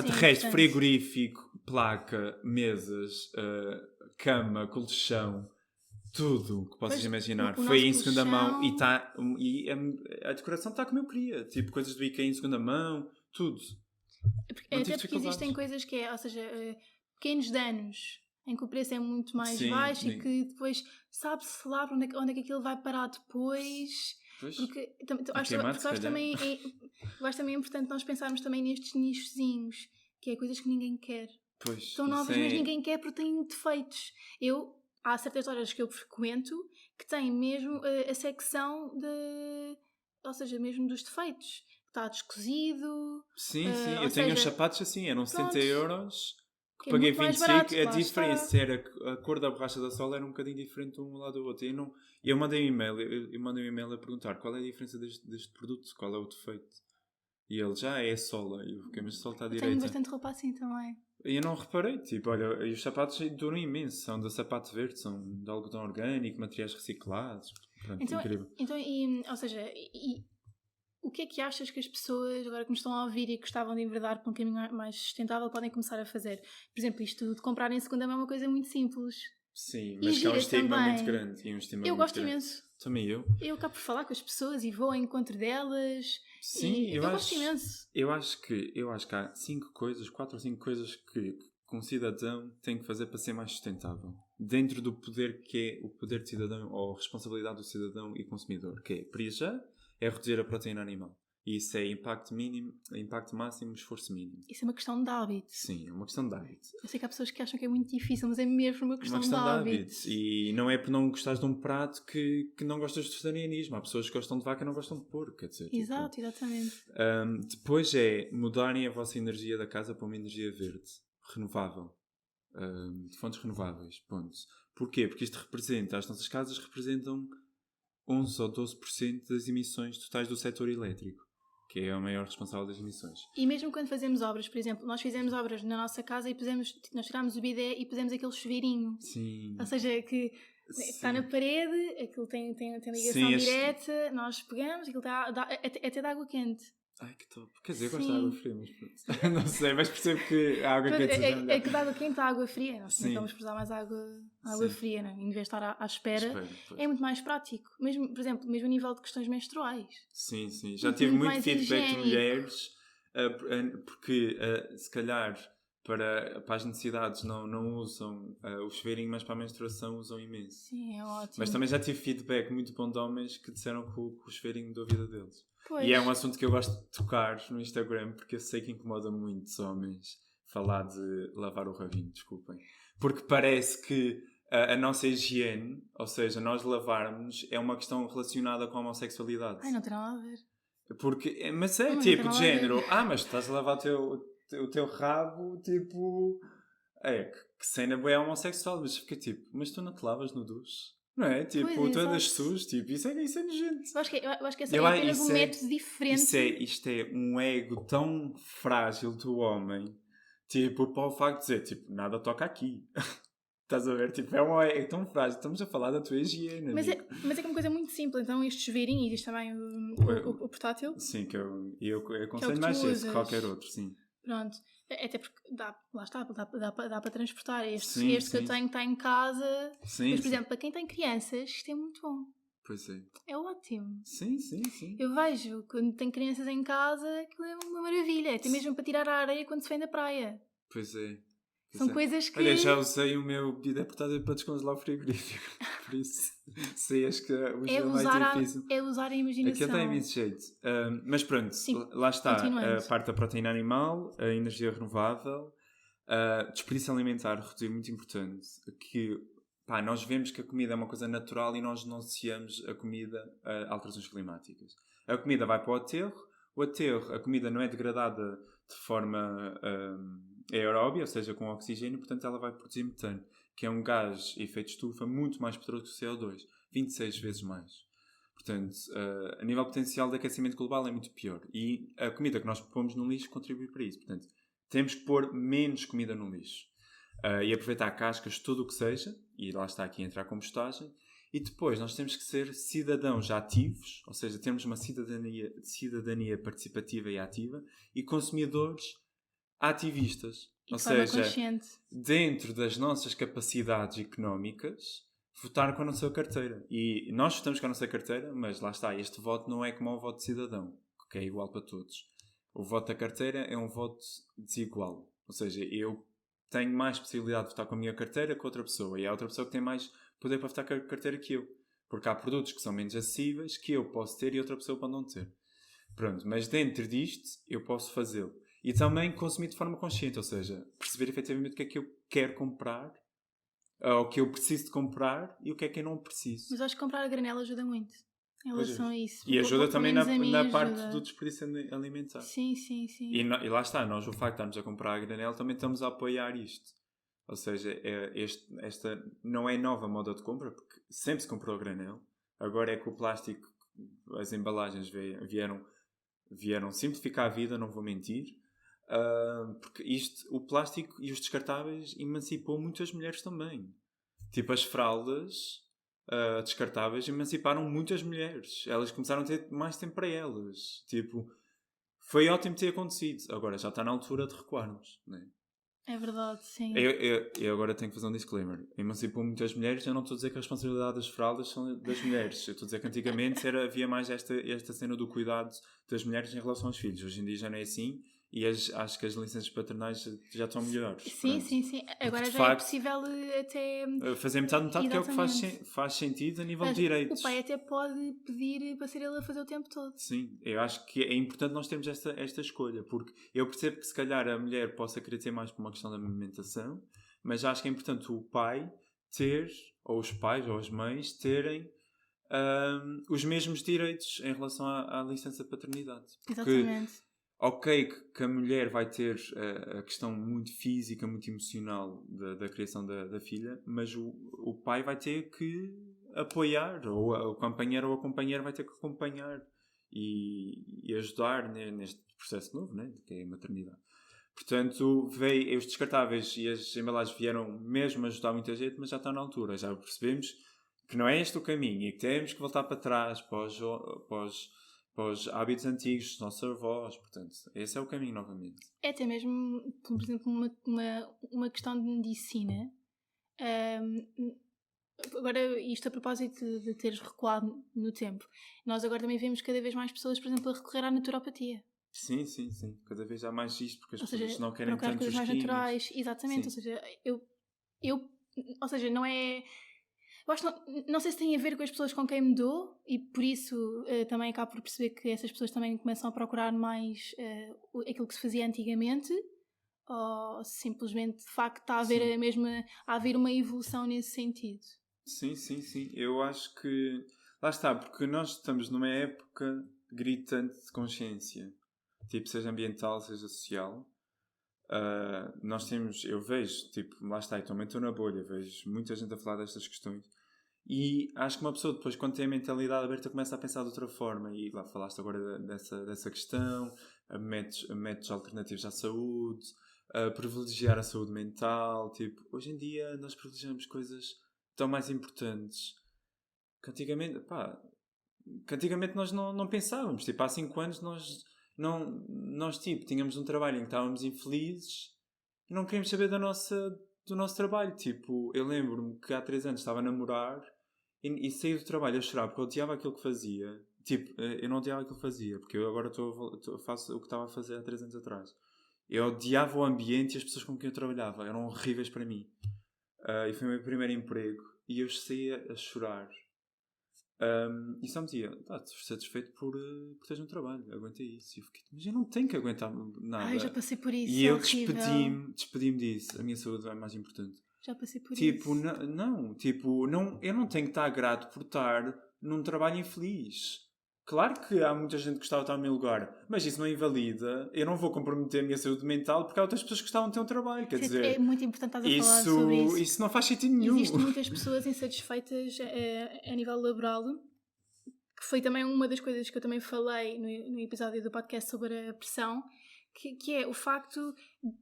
De resto, frigorífico, placa, mesas, cama, colchão, tudo que possas imaginar foi em segunda mão e a decoração está como eu queria, tipo coisas do IKEA em segunda mão, tudo. Até porque existem coisas que ou seja, pequenos danos em que o preço é muito mais baixo e que depois sabe-se lá para onde é que aquilo vai parar depois. Porque acho também é importante nós pensarmos também nestes nichozinhos, que é coisas que ninguém quer. São novas, mas ninguém quer porque têm defeitos. Há certas lojas que eu frequento que têm mesmo a secção ou seja, mesmo dos defeitos. Está descozido. Sim, eu tenho uns sapatos assim, eram 70 euros, que paguei 25, barato, a diferença era a cor da borracha da sola era um bocadinho diferente de um lado do outro. Eu mandei um e-mail a perguntar qual é a diferença deste produto, qual é o defeito. E ele é a sola. E eu fiquei, mas a sola está direita. Tenho bastante roupa assim também. E eu não reparei, tipo, olha, e os sapatos duram imenso, são de sapato verde, são de algodão orgânico, materiais reciclados, pronto, incrível. Ou seja, o que é que achas que as pessoas, agora que nos estão a ouvir e que gostavam de enverdar para um caminho mais sustentável, podem começar a fazer? Por exemplo, isto de comprar em segunda mão é uma coisa muito simples. Sim, mas que é um estigma muito grande. Eu gosto imenso. Também eu. Eu acabo por falar com as pessoas e vou ao encontro delas. Sim, eu gosto imenso. Eu acho que há 4 ou 5 coisas que um cidadão tem que fazer para ser mais sustentável. Dentro do poder que é o poder de cidadão ou a responsabilidade do cidadão e consumidor. Que é, para já, é reduzir a proteína animal. E isso é impacto máximo, esforço mínimo. Isso é uma questão de hábito. Sim, é uma questão de hábito. Eu sei que há pessoas que acham que é muito difícil, mas é mesmo uma questão de hábito. E não é por não gostares de um prato que não gostas de vegetarianismo. Há pessoas que gostam de vaca e não gostam de porco, quer dizer. Exato, exatamente. Depois é mudarem a vossa energia da casa para uma energia verde, renovável. De fontes renováveis, ponto. Porquê? Porque isto representa, as nossas casas representam 11 ou 12% das emissões totais do setor elétrico, que é o maior responsável das emissões. E mesmo quando fazemos obras, por exemplo, nós fizemos obras na nossa casa e nós tirámos o bidé e pusemos aquele chuveirinho. Sim. Ou seja, que está na parede, aquilo tem ligação direta, nós pegamos, aquilo até dá água quente. Ai, que top. Quer dizer, eu gosto de água fria, mas pronto. Não sei, mas percebo que a água quente é que dá água quente a água fria. Nós também vamos precisar mais água fria, não? Em vez de estar à espera, é muito mais prático. Mesmo, por exemplo, mesmo a nível de questões menstruais. Sim. Já tive muito feedback de mulheres, porque se calhar para as necessidades não usam o chuveirinho, mas para a menstruação usam imenso. Sim, é ótimo. Mas também já tive feedback muito bom de homens que disseram que o chuveirinho mudou a vida deles. Pois. E é um assunto que eu gosto de tocar no Instagram, porque eu sei que incomoda muitos homens falar de lavar o rabinho, desculpem. Porque parece que a nossa higiene, ou seja, nós lavarmos, é uma questão relacionada com a homossexualidade. Ai, não tem nada a ver. Mas é não, tipo de género, mas estás a lavar o teu rabo, tipo... que cena boa é homossexual, mas fica tipo, mas tu não te lavas no duche? Não é? Tipo, tu andas sujo, tipo, isso é nojento. Eu acho que é apenas um método diferente. Isto é um ego tão frágil do homem, tipo, para o facto de dizer, tipo, nada toca aqui. Estás a ver? Tipo, é tão frágil. Estamos a falar da tua higiene. Mas é que é uma coisa muito simples. Então, este chuveirinho, e isto também o portátil. Sim, que eu aconselho mais esse que qualquer outro, sim. Pronto. Até porque dá para transportar. Este que eu tenho está em casa. Mas, por exemplo, para quem tem crianças, isto é muito bom. Pois é. É ótimo. Sim. Eu vejo, quando tenho crianças em casa, aquilo é uma maravilha. Até mesmo para tirar a areia quando se vem da praia. Pois é. São coisas que... Olha, já usei o meu bidé portátil para descongelar o frigorífico. Por isso, sei acho que o é mais difícil. É usar a imaginação. Aquilo tem imenso jeito. Mas pronto, lá está. A parte da proteína animal, a energia renovável, desperdício alimentar, reduzir, muito importante. Que, nós vemos que a comida é uma coisa natural e nós não associamos a comida a alterações climáticas. A comida vai para o aterro, a comida não é degradada de forma... aeróbia, ou seja, com oxigênio, portanto ela vai produzir metano, que é um gás efeito estufa muito mais poderoso que o CO2, 26 vezes mais. Portanto, a nível potencial de aquecimento global é muito pior. E a comida que nós pomos no lixo contribui para isso. Portanto, temos que pôr menos comida no lixo. E aproveitar cascas, tudo o que seja, e lá está aqui entrar a compostagem. E depois nós temos que ser cidadãos ativos, ou seja, temos uma cidadania participativa e ativa, e consumidores ativistas, ou seja, dentro das nossas capacidades económicas, votar com a nossa carteira. E nós votamos com a nossa carteira, mas lá está, este voto não é como o voto de cidadão, que é igual para todos. O voto da carteira é um voto desigual, ou seja, eu tenho mais possibilidade de votar com a minha carteira que outra pessoa, e há outra pessoa que tem mais poder para votar com a carteira que eu, porque há produtos que são menos acessíveis que eu posso ter e outra pessoa pode não ter. Pronto, mas dentro disto eu posso fazê-lo. E também consumir de forma consciente, ou seja, perceber efetivamente o que é que eu quero comprar, o que eu preciso de comprar e o que é que eu não preciso. Mas acho que comprar a granel ajuda muito em relação a isso. E ajuda também na parte do desperdício alimentar. Sim. E lá está, nós o facto de estarmos a comprar a granel também estamos a apoiar isto. Ou seja, esta não é nova moda de compra, porque sempre se comprou a granel. Agora é que o plástico, as embalagens vieram simplificar a vida, não vou mentir. Porque o plástico e os descartáveis emancipou muitas mulheres também. Tipo, as fraldas descartáveis emanciparam muitas mulheres. Elas começaram a ter mais tempo para elas. Tipo, foi ótimo ter acontecido. Agora já está na altura de recuarmos, não é? É verdade, sim. Eu agora tenho que fazer um disclaimer. Emancipou muitas mulheres. Eu não estou a dizer que a responsabilidade das fraldas são das mulheres. Eu estou a dizer que antigamente havia mais esta cena do cuidado das mulheres em relação aos filhos. Hoje em dia já não é assim. E acho que as licenças paternais já estão melhores. Sim. Agora já facto, é possível até... fazer metade, que é o que faz sentido a nível de direitos. O pai até pode pedir para ser ele a fazer o tempo todo. Sim, eu acho que é importante nós termos esta escolha, porque eu percebo que se calhar a mulher possa querer ter mais por uma questão da amamentação, mas acho que é importante o pai ter, ou os pais, ou as mães, terem os mesmos direitos em relação à licença paternidade. Exatamente. Ok que a mulher vai ter a questão muito física, muito emocional da criação da filha, mas o pai vai ter que apoiar, ou o companheiro ou a companheira vai ter que acompanhar e ajudar neste processo novo, né, que é a maternidade. Portanto, os descartáveis e as embalagens vieram mesmo ajudar muita gente, mas já está na altura. Já percebemos que não é este o caminho e que temos que voltar para trás, para os hábitos antigos dos nossos avós. Portanto, esse é o caminho novamente. É até mesmo, por exemplo, uma questão de medicina. Agora, isto a propósito de teres recuado no tempo, nós agora também vemos cada vez mais pessoas, por exemplo, a recorrer à naturopatia. Sim. Cada vez há mais isto, porque as pessoas não querem tanto coisas mais químicos. naturais. Exatamente. Sim. Ou seja, não é... Eu acho não sei se tem a ver com as pessoas com quem me dou e por isso também acabo por perceber que essas pessoas também começam a procurar mais aquilo que se fazia antigamente, ou simplesmente de facto está a haver a haver uma evolução nesse sentido. Sim. Eu acho que... Lá está, porque nós estamos numa época gritante de consciência. Tipo, seja ambiental, seja social. Nós temos... Eu vejo, tipo, lá está, e também estou na bolha. Vejo muita gente a falar destas questões. E acho que uma pessoa depois, quando tem a mentalidade aberta, começa a pensar de outra forma. E lá falaste agora dessa questão. Métodos alternativos à saúde. Privilegiar a saúde mental. Tipo, hoje em dia nós privilegiamos coisas tão mais importantes que antigamente nós não pensávamos. Tipo, há 5 anos nós tipo, tínhamos um trabalho em que estávamos infelizes e não queríamos saber do nosso trabalho. Tipo, eu lembro-me que há 3 anos estava a namorar e saí do trabalho a chorar porque eu odiava aquilo que fazia. Tipo, eu não odiava aquilo que fazia, porque eu agora faço o que estava a fazer há 3 anos atrás. Eu odiava o ambiente e as pessoas com quem eu trabalhava. Eram horríveis para mim. E foi o meu primeiro emprego. E eu saía a chorar. E só me dizia, estou satisfeito por teres um trabalho. Aguentei isso. E eu fiquei, mas eu não tenho que aguentar nada. Eu já passei por isso. E eu despedi-me disso. A minha saúde é mais importante. Já passei por isso. Tipo, eu não tenho que estar grato por estar num trabalho infeliz. Claro que há muita gente que gostava de estar no meu lugar, mas isso não invalida. Eu não vou comprometer a minha saúde mental porque há outras pessoas que gostavam de ter um trabalho. Quer dizer, é muito importante estar a falar sobre isso. Isso não faz sentido nenhum. Existem muitas pessoas insatisfeitas a nível laboral, que foi também uma das coisas que eu também falei no episódio do podcast sobre a pressão, que é o facto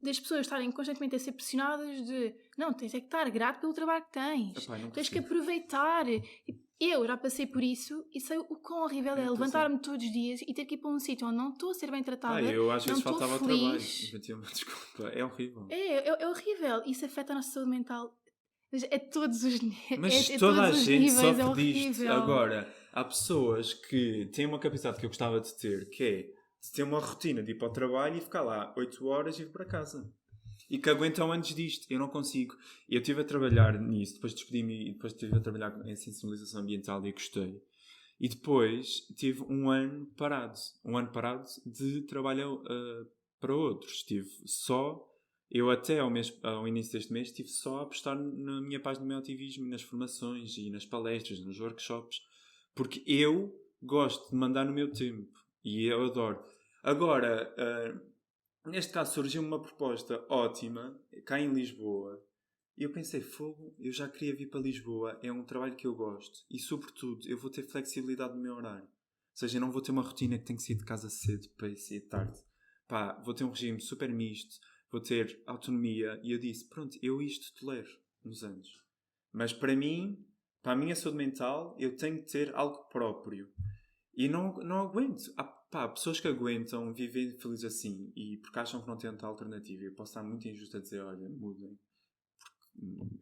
das pessoas estarem constantemente a ser pressionadas de não, tens é que estar grato pelo trabalho que tens. Tens que aproveitar. Eu já passei por isso e sei o quão horrível é levantar-me todos os dias e ter que ir para um sítio onde não estou a ser bem tratada. Eu às vezes faltava ao trabalho. Desculpa, é horrível. É horrível. Isso afeta a nossa saúde mental. É todos os níveis. Mas toda a gente sofre disto. Agora, há pessoas que têm uma capacidade que eu gostava de ter, que é de ter uma rotina de ir para o trabalho e ficar lá 8 horas e ir para casa. E que aguentam antes disto. Eu não consigo. Eu estive a trabalhar nisso, depois despedi-me e depois estive a trabalhar em sensibilização ambiental e gostei. E depois tive um ano parado. Um ano parado de trabalho para outros. Estive só... Eu até ao início deste mês estive só a apostar na minha página do meu ativismo, nas formações e nas palestras, nos workshops. Porque eu gosto de mandar no meu tempo. E eu adoro. Agora... neste caso surgiu uma proposta ótima, cá em Lisboa, e eu pensei, fogo, eu já queria vir para Lisboa, é um trabalho que eu gosto, e sobretudo, eu vou ter flexibilidade no meu horário. Ou seja, eu não vou ter uma rotina que tenho que sair de casa cedo para sair tarde. Vou ter um regime super misto, vou ter autonomia, e eu disse, pronto, eu isto tolero uns anos. Mas para mim, para a minha saúde mental, eu tenho que ter algo próprio. E não aguento. Há pessoas que aguentam viver felizes assim e porque acham que não têm outra alternativa. Eu posso estar muito injusto a dizer, olha, mudem.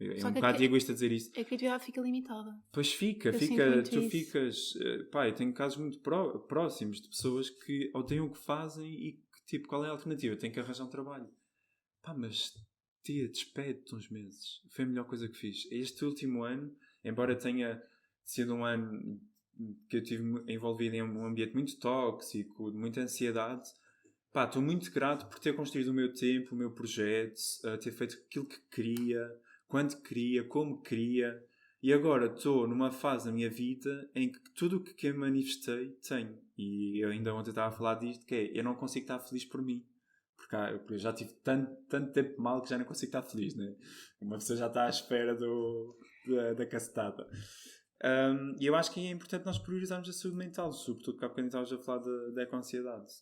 É um bocado egoísta dizer isso. A criatividade fica limitada. Pois fica. Tu ficas... eu tenho casos muito próximos de pessoas que odeiam o que fazem e que, tipo, qual é a alternativa? Tenho que arranjar um trabalho. Mas, tia, despede-te uns meses. Foi a melhor coisa que fiz. Este último ano, embora tenha sido um ano... que eu estive envolvido em um ambiente muito tóxico, de muita ansiedade, estou muito grato por ter construído o meu tempo, o meu projeto, ter feito aquilo que queria, quando queria, como queria, e agora estou numa fase da minha vida em que tudo o que eu manifestei tenho. E eu ainda ontem estava a falar disto, que é, eu não consigo estar feliz por mim. Porque eu já tive tanto tempo mal que já não consigo estar feliz, né? Uma pessoa já está à espera da cacetada. E eu acho que é importante nós priorizarmos a saúde mental, sobretudo porque há bocadinho estavas a falar da eco-ansiedade.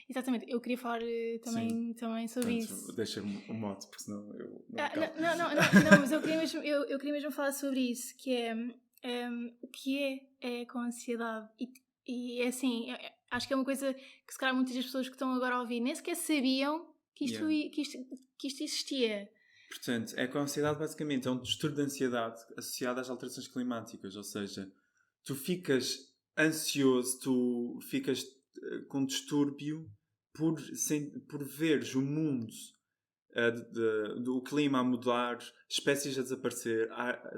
Exatamente, eu queria falar também sobre isso. Deixa-me um mote, porque senão eu não, mas eu queria mesmo falar sobre isso, que é o que é com ansiedade. E é assim, acho que é uma coisa que se calhar muitas das pessoas que estão agora a ouvir nem sequer sabiam que isto existia. Portanto, a eco-ansiedade basicamente é um distúrbio de ansiedade associado às alterações climáticas, ou seja, tu ficas ansioso, tu ficas com distúrbio por veres o mundo, do clima a mudar, espécies a desaparecer,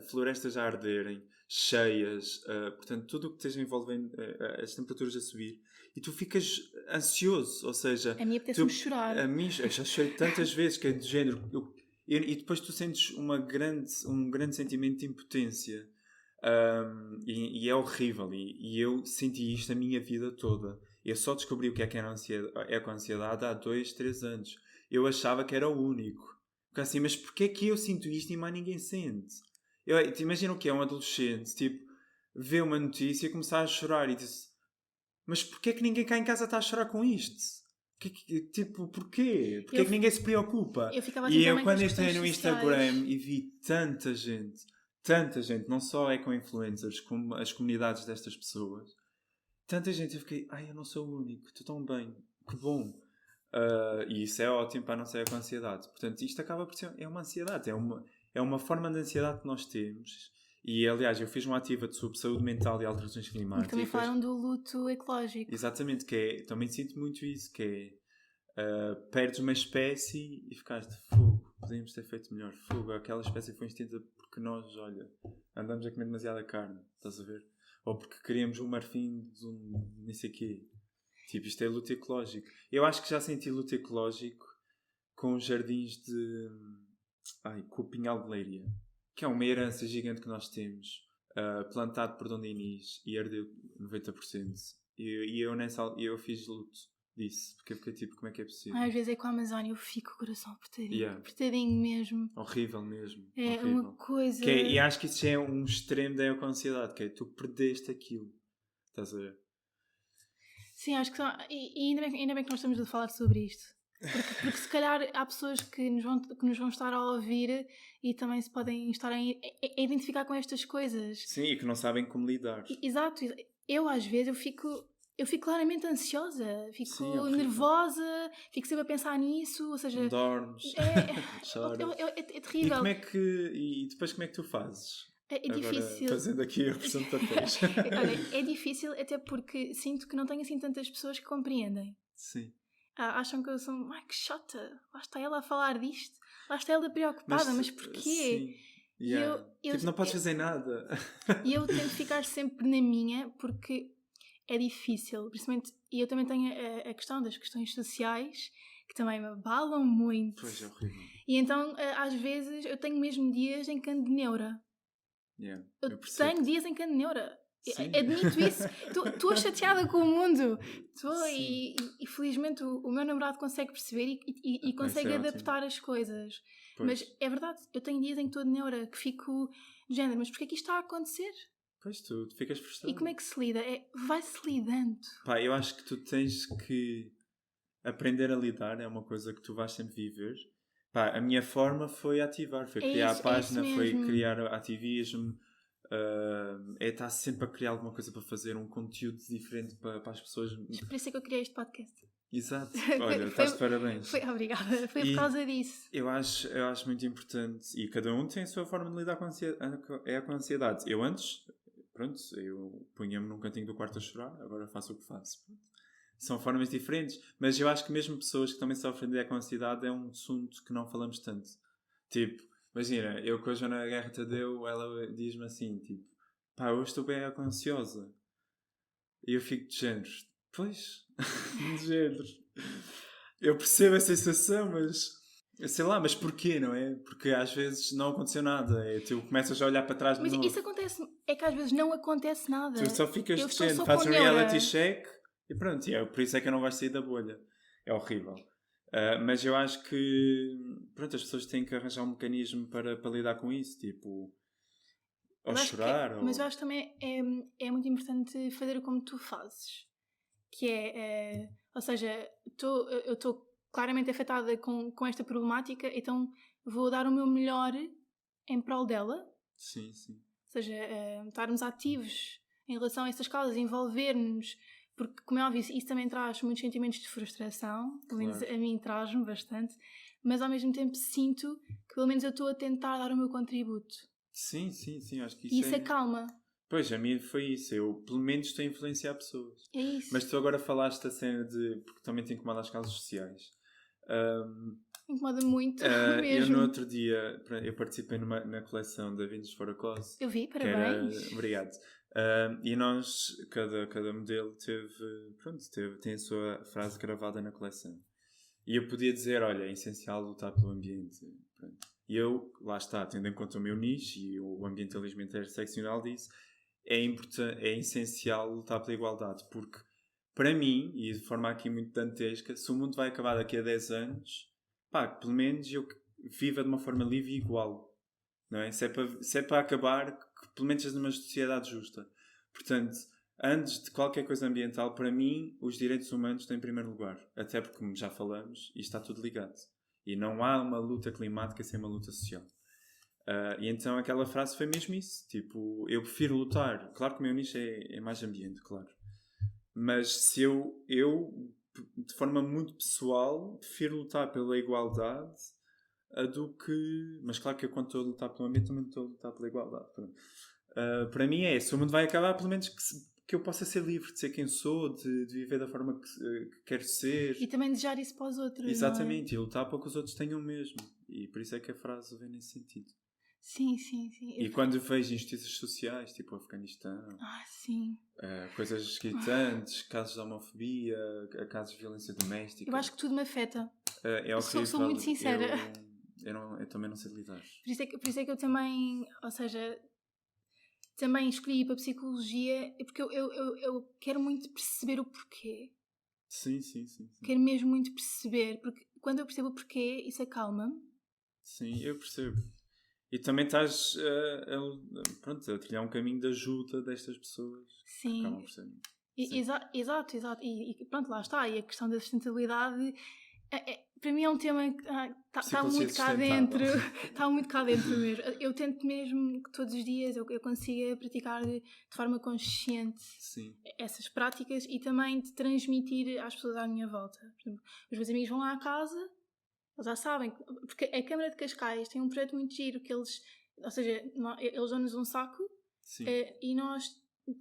florestas a arderem, cheias, portanto, tudo o que esteja envolvendo as temperaturas a subir, e tu ficas ansioso, ou seja... A mim apetece-me chorar. Eu já chorei tantas vezes que é do género... E depois tu sentes um grande sentimento de impotência. E é horrível. E eu senti isto a minha vida toda. Eu só descobri o que é que era eco-ansiedade há 2, 3 anos. Eu achava que era o único. Porque assim, mas porquê é que eu sinto isto e mais ninguém sente? Imagina o que é um adolescente, tipo, vê uma notícia e começar a chorar e diz: mas porquê é que ninguém cá em casa está a chorar com isto? Tipo, porquê? Porquê é que ninguém se preocupa? E eu quando entrei no Instagram e vi tanta gente, não só eco-influencers, como as comunidades destas pessoas, tanta gente, eu fiquei, eu não sou o único, estou tão bem, que bom. E isso é ótimo para não ser com ansiedade. Portanto, isto acaba por ser uma ansiedade, é uma forma de ansiedade que nós temos. E aliás, eu fiz um ativa sobre saúde mental e alterações climáticas. E também falaram do luto ecológico. Exatamente, também sinto muito isso, que é perdes uma espécie e ficaste fogo, podíamos ter feito melhor, fogo, aquela espécie foi extinta porque nós, olha, andamos a comer demasiada carne, estás a ver? Ou porque queríamos um marfim de nem sei quê. Tipo, isto é luto ecológico. Eu acho que já senti luto ecológico com os jardins com o Pinhal de Leiria, que é uma herança gigante que nós temos, plantado por Dom Dinis e ardeu 90%. E eu fiz luto disso, porque eu fiquei tipo, como é que é possível? Às vezes é com a Amazónia, eu fico com o coração apertadinho, apertadinho mesmo. Horrível mesmo. É horrível. Uma coisa... e acho que isso já é um extremo da eco-ansiedade, que é tu perdeste aquilo. Estás a ver? Sim, acho que são... E ainda bem que nós estamos a falar sobre isto. Porque se calhar há pessoas que nos vão estar a ouvir e também se podem estar a identificar com estas coisas. Sim, e que não sabem como lidar. Exato. Eu às vezes eu fico claramente ansiosa, fico nervosa, fico sempre a pensar nisso, ou seja... Dormes, choras. É terrível. E depois como é que tu fazes? É difícil. Agora, fazendo aqui a pressão de papéis. Olha, é difícil até porque sinto que não tenho assim tantas pessoas que compreendem. Sim. Acham que eu sou... que chata. Lá está ela a falar disto. Lá está ela preocupada. Mas porquê? Sim. Yeah. Não podes fazer nada. E eu tento ficar sempre na minha porque é difícil. Principalmente... E eu também tenho a questão das questões sociais que também me abalam muito. Pois, é horrível. E então, às vezes, eu tenho mesmo dias em que ando de neura. Yeah, eu tenho dias em que ando de neura. Admito isso. Estou chateada com o mundo. E felizmente o meu namorado consegue perceber e consegue adaptar as coisas. Pois. Mas é verdade, eu tenho dias em que estou de neura, que fico de género, mas porquê é que isto está a acontecer? Pois, tu ficas frustrado. E como é que se lida? Vai-se lidando. Eu acho que tu tens que aprender a lidar, é uma coisa que tu vais sempre viver. A minha forma foi ativar, foi criar a página, foi criar ativismo, estar sempre a criar alguma coisa para fazer, um conteúdo diferente para as pessoas. Por isso é que eu criei este podcast. Exato. Olha, estás de parabéns. Obrigada. Foi por causa disso. Eu acho muito importante. E cada um tem a sua forma de lidar com a ansiedade. Eu antes, eu punha-me num cantinho do quarto a chorar, agora faço o que faço. São formas diferentes, mas eu acho que mesmo pessoas que também sofrem de eco-ansiedade é um assunto que não falamos tanto. Tipo, imagina, eu com a Joana Guerra Tadeu, ela diz-me assim, tipo, hoje estou bem eco-ansiosa. E eu fico de género, pois, de género. Eu percebo a sensação, mas... sei lá, mas porquê, não é? Porque às vezes não aconteceu nada. Tu começas a olhar para trás de novo. Mas isso acontece, é que às vezes não acontece nada. Tu só ficas de género, fazes um reality check... E pronto, por isso é que eu não gosto de sair da bolha. É horrível. Mas eu acho que as pessoas têm que arranjar um mecanismo para lidar com isso. Tipo, ou chorar. Mas eu acho que também é muito importante fazer como tu fazes. Que ou seja, eu estou claramente afetada com esta problemática, então vou dar o meu melhor em prol dela. Sim, sim. seja, estarmos ativos em relação a essas causas, envolver-nos, porque, como é óbvio, isso também traz muitos sentimentos de frustração, pelo menos a mim traz-me bastante, mas ao mesmo tempo sinto que pelo menos eu estou a tentar dar o meu contributo. Sim, acho que isso acalma. Pois, a mim foi isso. Eu, pelo menos, estou a influenciar pessoas. É isso. Mas tu agora falaste da cena de... Porque também te incomoda as causas sociais. Incomoda muito mesmo. Eu, no outro dia, eu participei na coleção da Vintage for a Cause. Eu vi, parabéns. Obrigado. E nós, cada modelo tem a sua frase gravada na coleção. E eu podia dizer, olha, é essencial lutar pelo ambiente. Pronto. E eu, lá está, tendo em conta o meu nicho e o ambientalismo interseccional disso, é essencial lutar pela igualdade, porque para mim, e de forma aqui muito dantesca, se o mundo vai acabar daqui a 10 anos, pá, pelo menos eu viva de uma forma livre e igual, não é? Se é para acabar, que pelo menos seja numa sociedade justa. Portanto, antes de qualquer coisa ambiental, para mim, os direitos humanos estão em primeiro lugar, até porque, como já falamos, isto está tudo ligado. E não há uma luta climática sem uma luta social. E então aquela frase foi mesmo isso. Tipo, eu prefiro lutar. Claro que o meu nicho é mais ambiente, claro. Mas se eu, de forma muito pessoal, prefiro lutar pela igualdade do que... Mas claro que eu, quando estou a lutar pelo ambiente, também estou a lutar pela igualdade. Para mim se o mundo vai acabar, pelo menos que eu possa ser livre de ser quem sou, de viver da forma que quero ser. E também desejar isso para os outros. Exatamente, e lutar para que os outros tenham mesmo. E por isso é que a frase vem nesse sentido. Sim. E quando vejo injustiças sociais, tipo o Afeganistão, sim. Coisas escritantes, casos de homofobia, casos de violência doméstica. Eu acho que tudo me afeta. É horrível. Sou muito sincera. Eu também não sei lidar. Por isso é que eu também, ou seja, também escolhi ir para a psicologia, porque eu quero muito perceber o porquê. Sim. Quero mesmo muito perceber, porque quando eu percebo o porquê, isso acalma-me. Sim, eu percebo. E também estás a trilhar um caminho de ajuda destas pessoas. Sim. Acabam por ser. Exato. E pronto, lá está. E a questão da sustentabilidade, para mim é um tema que está muito cá dentro. Está muito cá dentro mesmo. Eu tento mesmo que todos os dias eu consiga praticar de forma consciente essas práticas e também de transmitir às pessoas à minha volta. Por exemplo, os meus amigos vão lá à casa, eles já sabem, porque a Câmara de Cascais tem um projeto muito giro que eles dão-nos um saco e nós,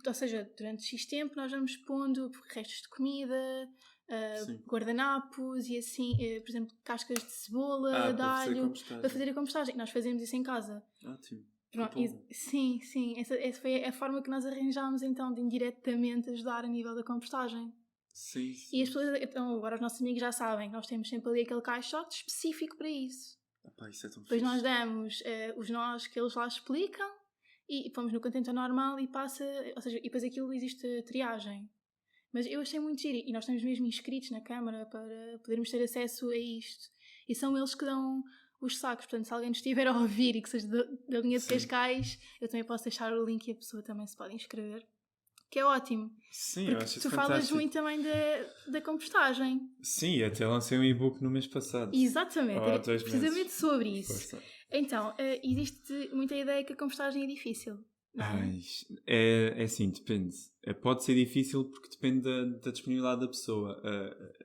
ou seja, durante X tempo nós vamos pondo restos de comida, guardanapos e assim, por exemplo, cascas de cebola, de alho, para fazer a compostagem. Nós fazemos isso em casa. Ótimo. Sim, essa foi a forma que nós arranjámos então de indiretamente ajudar a nível da compostagem. Sim. E as pessoas, então agora os nossos amigos já sabem, nós temos sempre ali aquele caixote específico para isso. Isso é tão depois nós damos os nós que eles lá explicam e pomos no contentor normal e passa, ou seja, e depois aquilo existe triagem. Mas eu achei muito giro e nós estamos mesmo inscritos na Câmara para podermos ter acesso a isto. E são eles que dão os sacos, portanto se alguém nos estiver a ouvir e que seja da linha de Cascais, eu também posso deixar o link e a pessoa também se pode inscrever. Que é ótimo. Sim, porque eu acho tu falas muito também da compostagem. Sim, até lancei um e-book no mês passado. Exatamente, precisamente sobre isso. Força. Então, existe muita ideia que a compostagem é difícil. É assim, depende. Pode ser difícil porque depende da disponibilidade da pessoa.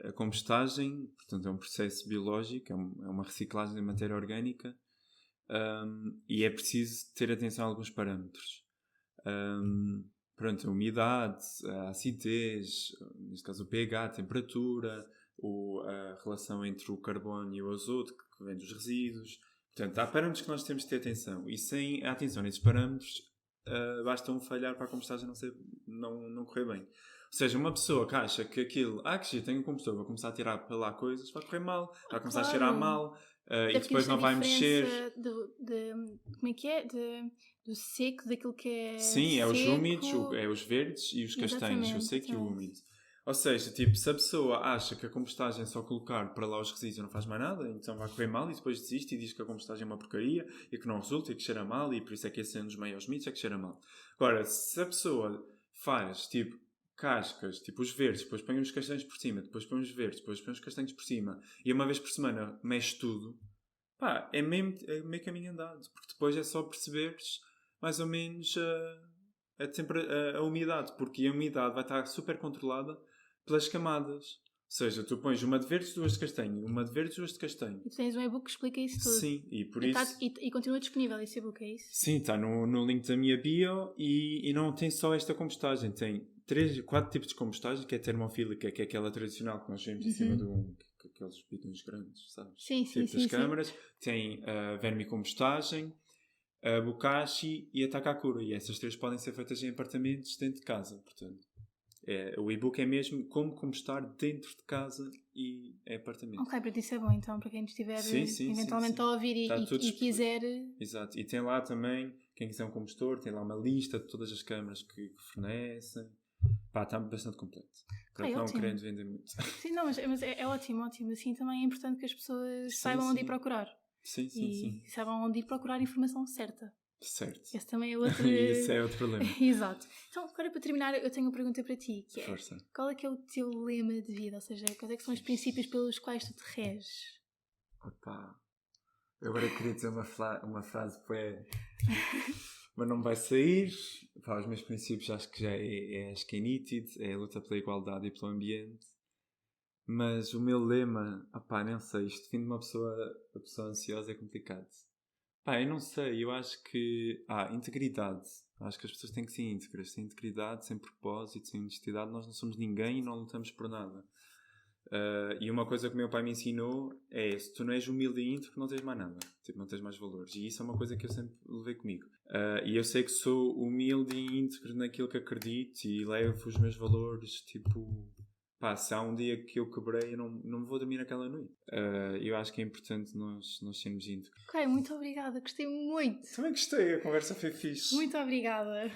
A compostagem, portanto, é um processo biológico, é uma reciclagem de matéria orgânica e é preciso ter atenção a alguns parâmetros. A umidade, a acidez, neste caso o pH, a temperatura, a relação entre o carbono e o azoto que vem dos resíduos. Portanto, há parâmetros que nós temos de ter atenção e sem a atenção nesses parâmetros basta um falhar para a compostagem não correr bem. Ou seja, uma pessoa que acha que aquilo, que tenho um compostor, vou começar a tirar para lá coisas, vai correr mal, vai começar a cheirar mal e depois não vai mexer. Como é que é? Do seco, daquilo que é. Sim, é seco. Os úmidos, é os verdes e os castanhos, o seco e o úmido. Ou seja, tipo, se a pessoa acha que a compostagem é só colocar para lá os resíduos e não faz mais nada, então vai correr mal e depois desiste e diz que a compostagem é uma porcaria e que não resulta e que cheira mal e por isso é que esse é um dos maiores mitos, é que cheira mal. Agora, se a pessoa faz, tipo, cascas, tipo os verdes, depois põe os castanhos por cima, depois põe os verdes, depois põe os castanhos por cima e uma vez por semana mexe tudo, é meio caminho andado, porque depois é só perceberes, mais ou menos sempre a umidade, porque a umidade vai estar super controlada pelas camadas. Ou seja, tu pões uma de verdes, duas de castanho, uma de verdes, duas de castanho. E tu tens um e-book que explica isso tudo. Sim, e por isso... E continua disponível esse e-book, é isso? Sim, está no link da minha bio e não tem só esta compostagem, tem 4 tipos de compostagem, que é a termofílica, que é aquela tradicional que nós vemos em cima aqueles bidões grandes, sabes? Sim, sim, tipo das câmaras. Tem a vermicompostagem, a bokashi e a takakura. E essas 3 podem ser feitas em apartamentos dentro de casa, portanto. O e-book é mesmo como compostar dentro de casa e é apartamento. Ok, para isso é bom então, para quem estiver eventualmente a ouvir e quiser... Exato, e tem lá também, quem quiser um compostor, tem lá uma lista de todas as câmaras que fornecem. Pá, está bastante completo. Para não querendo vender muito. Sim, não, mas é ótimo. Assim também é importante que as pessoas saibam onde ir procurar. Sim. Saibam onde ir procurar a informação certa. Certo. Esse também é outro... Esse é outro problema. Exato. Então, agora para terminar, eu tenho uma pergunta para ti, que é... Força. Qual é que é o teu lema de vida? Ou seja, quais é que são os princípios pelos quais tu te reges? Opa, eu agora queria dizer uma frase mas não vai sair. Pá, os meus princípios acho que acho que é nítido, é a luta pela igualdade e pelo ambiente. Mas o meu lema, nem sei, isto define uma pessoa ansiosa é complicado. Pá, eu não sei, eu acho que... integridade. Acho que as pessoas têm que ser íntegras. Sem integridade, sem propósito, sem honestidade, nós não somos ninguém e não lutamos por nada. E uma coisa que o meu pai me ensinou é: se tu não és humilde e íntegro, não tens mais nada. Tipo, não tens mais valores. E isso é uma coisa que eu sempre levei comigo. E eu sei que sou humilde e íntegro naquilo que acredito e levo os meus valores, tipo... se há um dia que eu quebrei, eu não vou dormir naquela noite. Eu acho que é importante nós sermos íntegros. Ok, muito obrigada. Gostei muito. Também gostei, a conversa foi fixe. Muito obrigada.